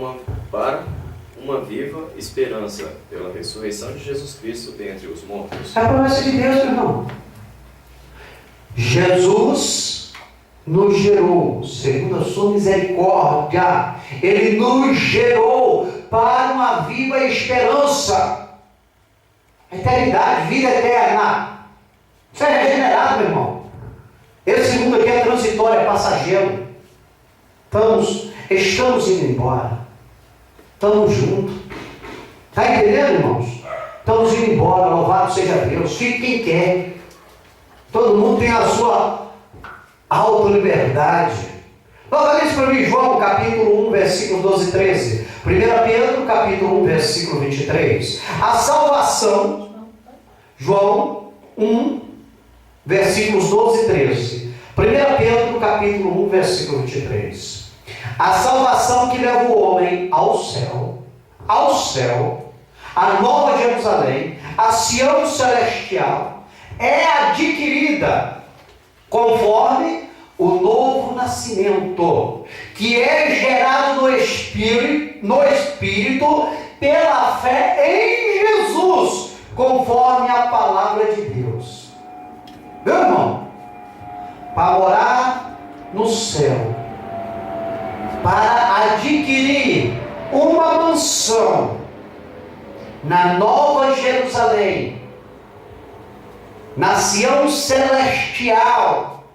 uma viva esperança, pela ressurreição de Jesus Cristo dentre os mortos. É a promessa de Deus, meu irmão. Jesus nos gerou, segundo a sua misericórdia, Ele nos gerou para uma viva esperança. Eternidade, vida eterna. Você é regenerado, meu irmão. Esse mundo aqui é transitório, é passageiro. Estamos indo embora. Estamos juntos. Está entendendo, irmãos? Estamos indo embora, louvado seja Deus. Fique quem quer. Todo mundo tem a sua auto-liberdade. Olha isso para mim, João, capítulo 1, versículo 12 e 13. 1 Pedro, capítulo 1, versículo 23. A salvação, João 1, versículos 12 e 13. 1 1 Pedro capítulo 1, versículo 23. A salvação que leva o homem ao céu, a nova Jerusalém, a Sião celestial, é adquirida conforme o novo nascimento, que é gerado no Espírito pela fé em Jesus, conforme a palavra de Deus. Meu irmão, para morar no céu, para adquirir uma mansão na Nova Jerusalém, na Sião celestial,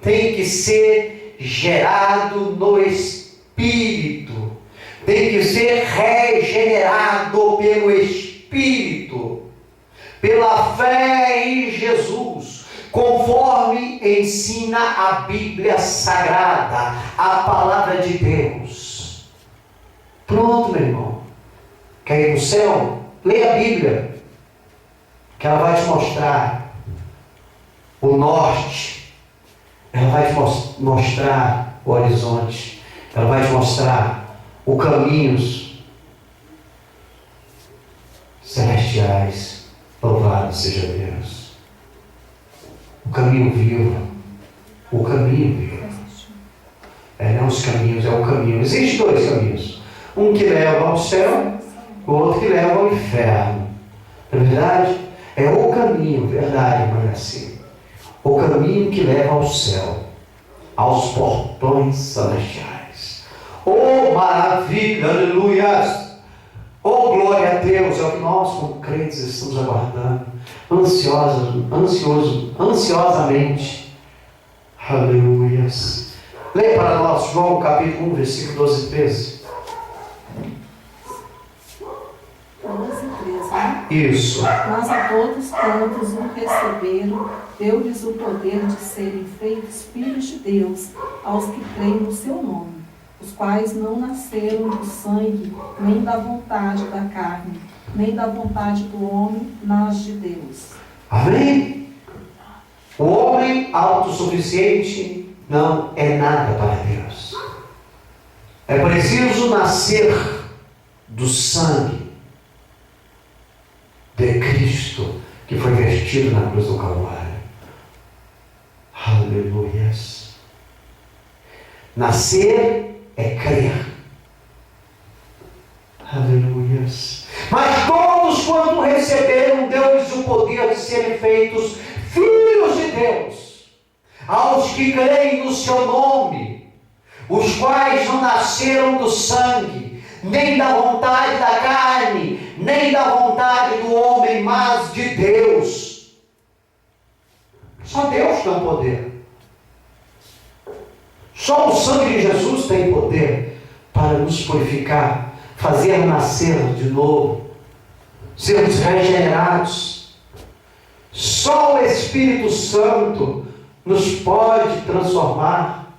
tem que ser gerado no Espírito, tem que ser regenerado pelo Espírito, pela fé em Jesus, conforme ensina a Bíblia Sagrada, a palavra de Deus. Pronto, meu irmão. Quer ir para o céu? Leia a Bíblia, que ela vai te mostrar o norte, ela vai te mostrar o horizonte, ela vai te mostrar os caminhos celestiais. Louvado seja Deus. O caminho vivo. O caminho vivo. Não os caminhos, é o caminho. Existem dois caminhos. Um que leva ao céu, o outro que leva ao inferno. Na verdade, é o caminho, verdade, irmã assim. O caminho que leva ao céu, aos portões celestiais. Oh, maravilha, aleluias! Oh, glória a Deus! É o que nós, como crentes, estamos aguardando, ansiosamente. Aleluias! Leia para nós João capítulo 1, versículo 12 e 13. 12 e 13, né? Isso. Mas a todos quantos o receberam, deu-lhes o poder de serem feitos filhos de Deus, aos que creem no seu nome, os quais não nasceram do sangue, nem da vontade da carne, nem da vontade do homem, mas de Deus. Amém? O homem autossuficiente não é nada para Deus. É preciso nascer do sangue de Cristo, que foi vestido na cruz do Calvário. Aleluias. Nascer é crer. Aleluias. Mas todos quando receberam, deu-lhes o poder de serem feitos filhos de Deus, aos que creem no seu nome, os quais não nasceram do sangue, nem da vontade da carne, nem da vontade do homem, mas de Deus. Só Deus tem poder. Só o sangue de Jesus tem poder para nos purificar, fazer nascer de novo, sermos regenerados. Só o Espírito Santo nos pode transformar,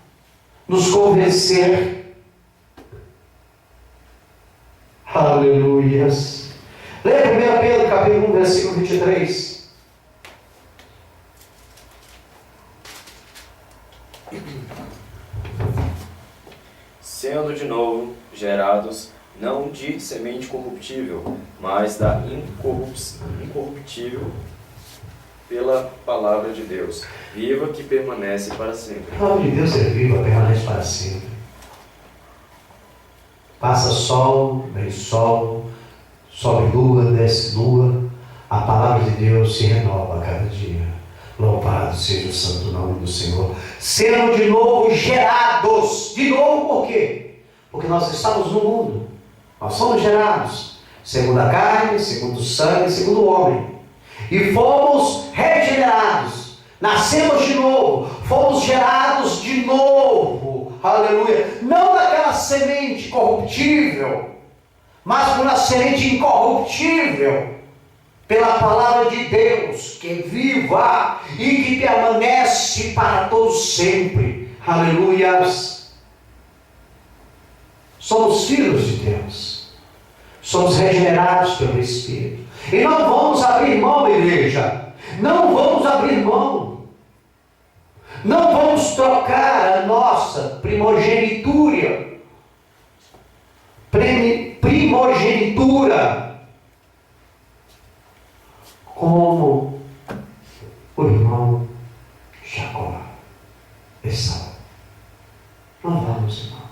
nos convencer. Aleluias. Leia 1 Pedro capítulo 1, versículo 23. Sendo de novo gerados, não de semente corruptível, mas da incorruptível, pela palavra de Deus, viva, que permanece para sempre. A palavra de Deus é viva, permanece para sempre. Passa sol, vem sol, sobe lua, desce lua. A palavra de Deus se renova a cada dia. Louvado seja o santo nome do Senhor. Sendo de novo gerados. De novo por quê? Porque nós estamos no mundo. Nós somos gerados. Segundo a carne, segundo o sangue, segundo o homem. E fomos regenerados. Nascemos de novo. Fomos gerados de novo. Aleluia. Não daquela semente corruptível, mas por uma semente incorruptível, pela palavra de Deus, que é viva e que permanece para todos sempre. Aleluias. Somos filhos de Deus. Somos regenerados pelo Espírito. E não vamos abrir mão, igreja. Não vamos abrir mão. Não vamos trocar a nossa primogenitura como o irmão Jacó, Esaú. Não vamos, irmão.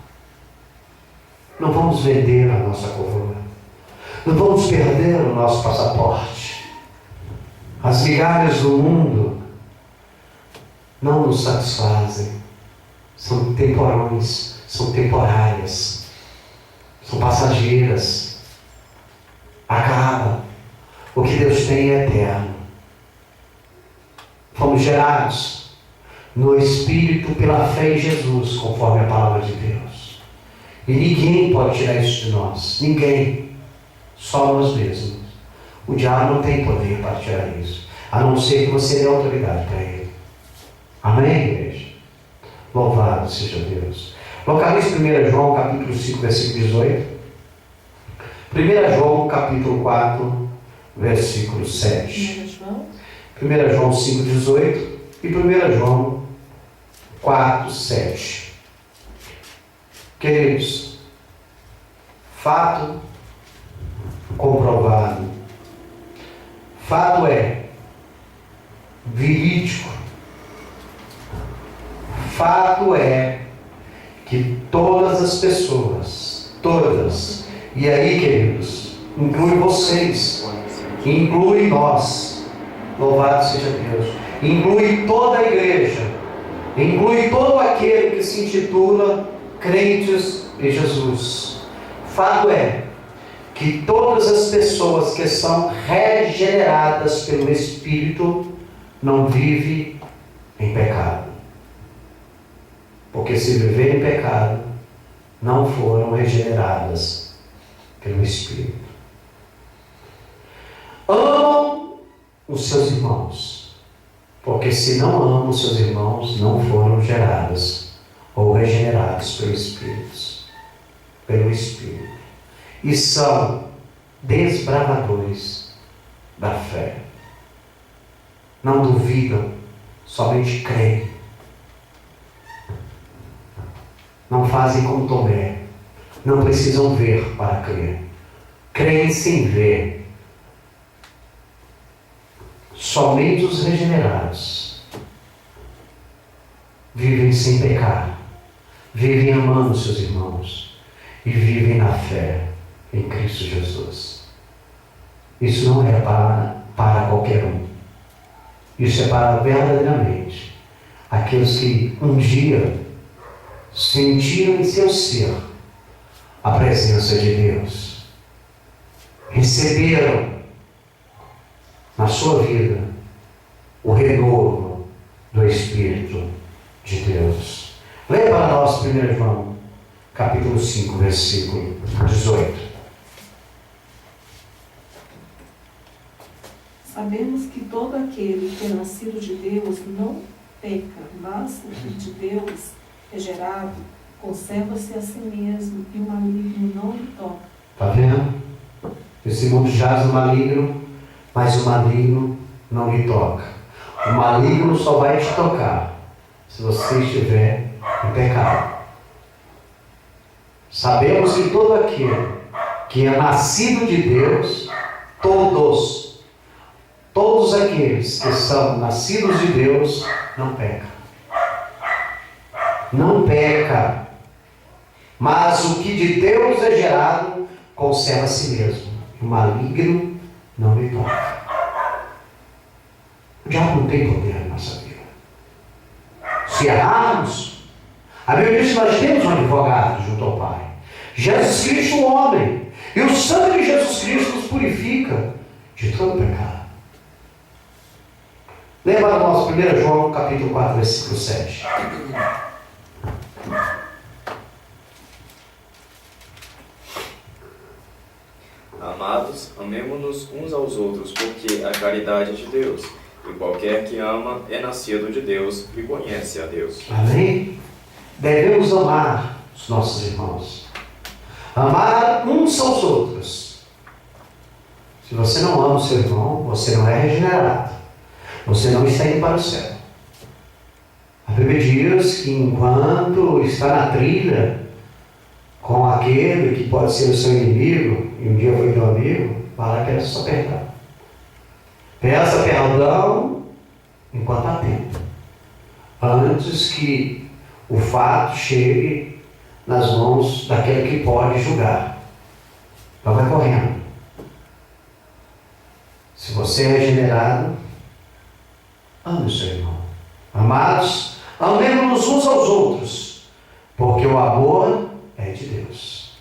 Não vamos vender a nossa coroa. Não vamos perder o nosso passaporte. As migalhas do mundo não nos satisfazem. São temporões, são temporárias, são passageiras. Acaba. O que Deus tem é eterno. Fomos gerados no Espírito pela fé em Jesus, conforme a palavra de Deus. E ninguém pode tirar isso de nós. Ninguém. Só nós mesmos. O diabo não tem poder para tirar isso, a não ser que você dê autoridade para ele. Amém, igreja? Louvado seja Deus. Localize 1 João capítulo 5, versículo 18. 1 João capítulo 4, versículo 7. 1 João 5, 18 e 1 João 4, 7. Queridos, fato comprovado, fato é verídico, fato é que todas as pessoas, todas, e aí, queridos, inclui vocês, inclui nós, louvado seja Deus, inclui toda a igreja, inclui todo aquele que se intitula crentes em Jesus. Fato é que todas as pessoas que são regeneradas pelo Espírito não vivem em pecado. Porque se viver em pecado, não foram regeneradas pelo Espírito. Amam os seus irmãos, porque se não amam os seus irmãos, não foram gerados ou regenerados pelo Espírito. E são desbravadores da fé. Não duvidam, somente creem. Não fazem como Tomé. Não precisam ver para crer. Creem sem ver. Somente os regenerados vivem sem pecar, vivem amando seus irmãos e vivem na fé em Cristo Jesus. Isso não é para qualquer um. Isso é para verdadeiramente aqueles que um dia sentiram em seu ser a presença de Deus, receberam na sua vida o renovo do Espírito de Deus. Leia para nós 1 João capítulo 5, versículo 18. Sabemos que todo aquele que é nascido de Deus não peca, mas o que de Deus é gerado conserva-se a si mesmo e o maligno não lhe toca. Está vendo? Esse mundo jaz no maligno, mas o maligno não lhe toca. O maligno só vai te tocar se você estiver em pecado. Sabemos que todo aquele que é nascido de Deus, todos aqueles que são nascidos de Deus, não pecam. Não peca. Mas o que de Deus é gerado, conserva a si mesmo. O maligno não lhe toca. O diabo não tem poder na nossa vida. Se errarmos, a Bíblia diz que nós temos um advogado junto ao Pai. Jesus Cristo, o homem. E o sangue de Jesus Cristo nos purifica de todo pecado. Lembra nós 1 João capítulo 4, versículo 7. Amados, amemo-nos uns aos outros, porque a caridade é de Deus. E qualquer que ama é nascido de Deus e conhece a Deus. Amém? Devemos amar os nossos irmãos. Amar uns aos outros. Se você não ama o seu irmão, você não é regenerado. Você não está indo para o céu. A Bíblia diz que enquanto está na trilha com aquele que pode ser o seu inimigo, e um dia foi teu amigo, vai lá que é só perdão. Peça perdão enquanto há tempo, antes que o fato chegue nas mãos daquele que pode julgar. Então vai correndo. Se você é regenerado, ame o seu irmão. Amados, amemos uns aos outros, porque o amor é de Deus.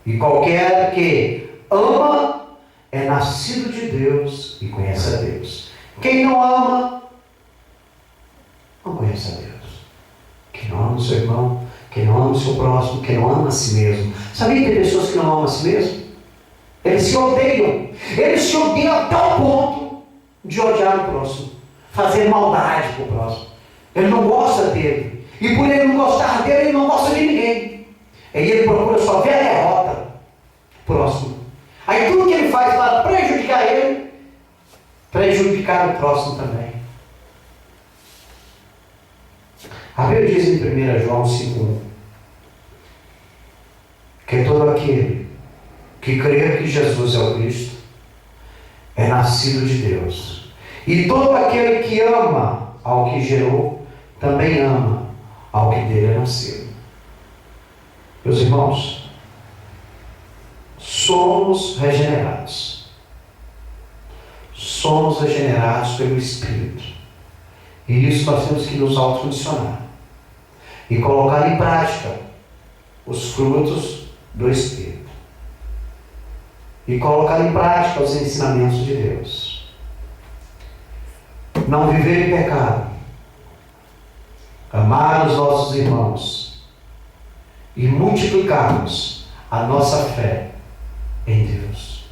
E qualquer que ama é nascido de Deus e conhece a Deus. Quem não ama, não conhece a Deus. Quem não ama o seu irmão, quem não ama o seu próximo, quem não ama a si mesmo. Sabia que tem pessoas que não amam a si mesmo? Eles se odeiam. Eles se odeiam até o ponto de odiar o próximo, fazer maldade para o próximo. Ele não gosta dele. E por ele não gostar dele, ele não gosta de ninguém. Aí ele procura só ver a derrota próximo. Aí tudo que ele faz para prejudicar ele, prejudicar o próximo também. A Bíblia diz em 1 João 5,1 que todo aquele que crê que Jesus é o Cristo é nascido de Deus. E todo aquele que ama ao que gerou, também ama ao que dele é nascido. Meus irmãos, somos regenerados. Somos regenerados pelo Espírito. E isso nós temos que nos autocondicionar e colocar em prática os frutos do Espírito. E colocar em prática os ensinamentos de Deus. Não viver em pecado. Amar os nossos irmãos. E multiplicarmos a nossa fé em Deus.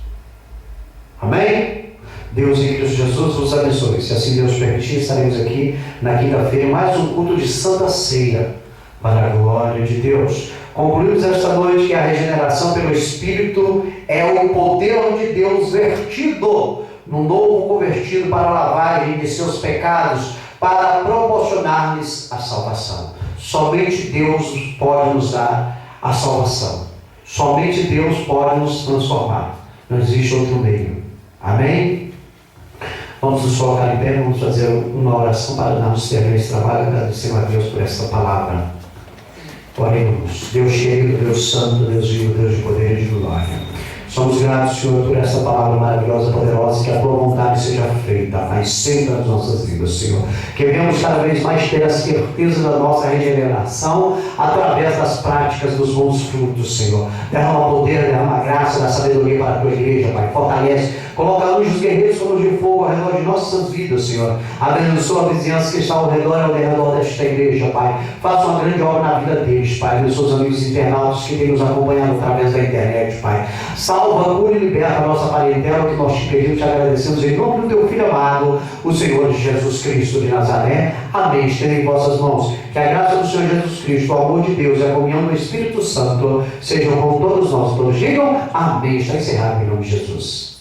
Amém? Deus em Cristo Jesus vos abençoe. Se assim Deus permitir, estaremos aqui na quinta-feira em mais um culto de Santa Ceia para a glória de Deus. Concluímos esta noite que a regeneração pelo Espírito é o poder de Deus vertido no novo convertido para a lavagem de seus pecados, para proporcionar-lhes a salvação. Somente Deus pode nos dar a salvação. Somente Deus pode nos transformar. Não existe outro meio. Amém? Vamos nos colocar em pé, vamos fazer uma oração para darmos termo a esse trabalho, agradecendo a Deus por esta palavra. Oremos. Deus cheio, Deus santo, Deus vivo, Deus de poder e de glória. Somos gratos, Senhor, por essa palavra maravilhosa, poderosa, que a tua vontade seja feita, mas sempre nas nossas vidas, Senhor. Que venhamos cada vez mais ter a certeza da nossa regeneração através das práticas dos bons frutos, Senhor. Derrama poder, derrama graça, da sabedoria para a tua igreja, Pai. Fortalece, coloca anjos guerreiros como de fogo ao redor de nossas vidas, Senhor. Abençoa a vizinhança que está ao redor desta igreja, Pai. Faça uma grande obra na vida deles, Pai. Abençoa os amigos internautas que têm nos acompanhado através da internet, Pai. Salva, cura e liberta a nossa parentela, que nós te pedimos, te agradecemos em nome do teu Filho amado, o Senhor Jesus Cristo de Nazaré. Amém. Estende em vossas mãos. Que a graça do Senhor Jesus Cristo, o amor de Deus e a comunhão do Espírito Santo sejam com todos nós. Todos digam amém. Está encerrado em nome de Jesus.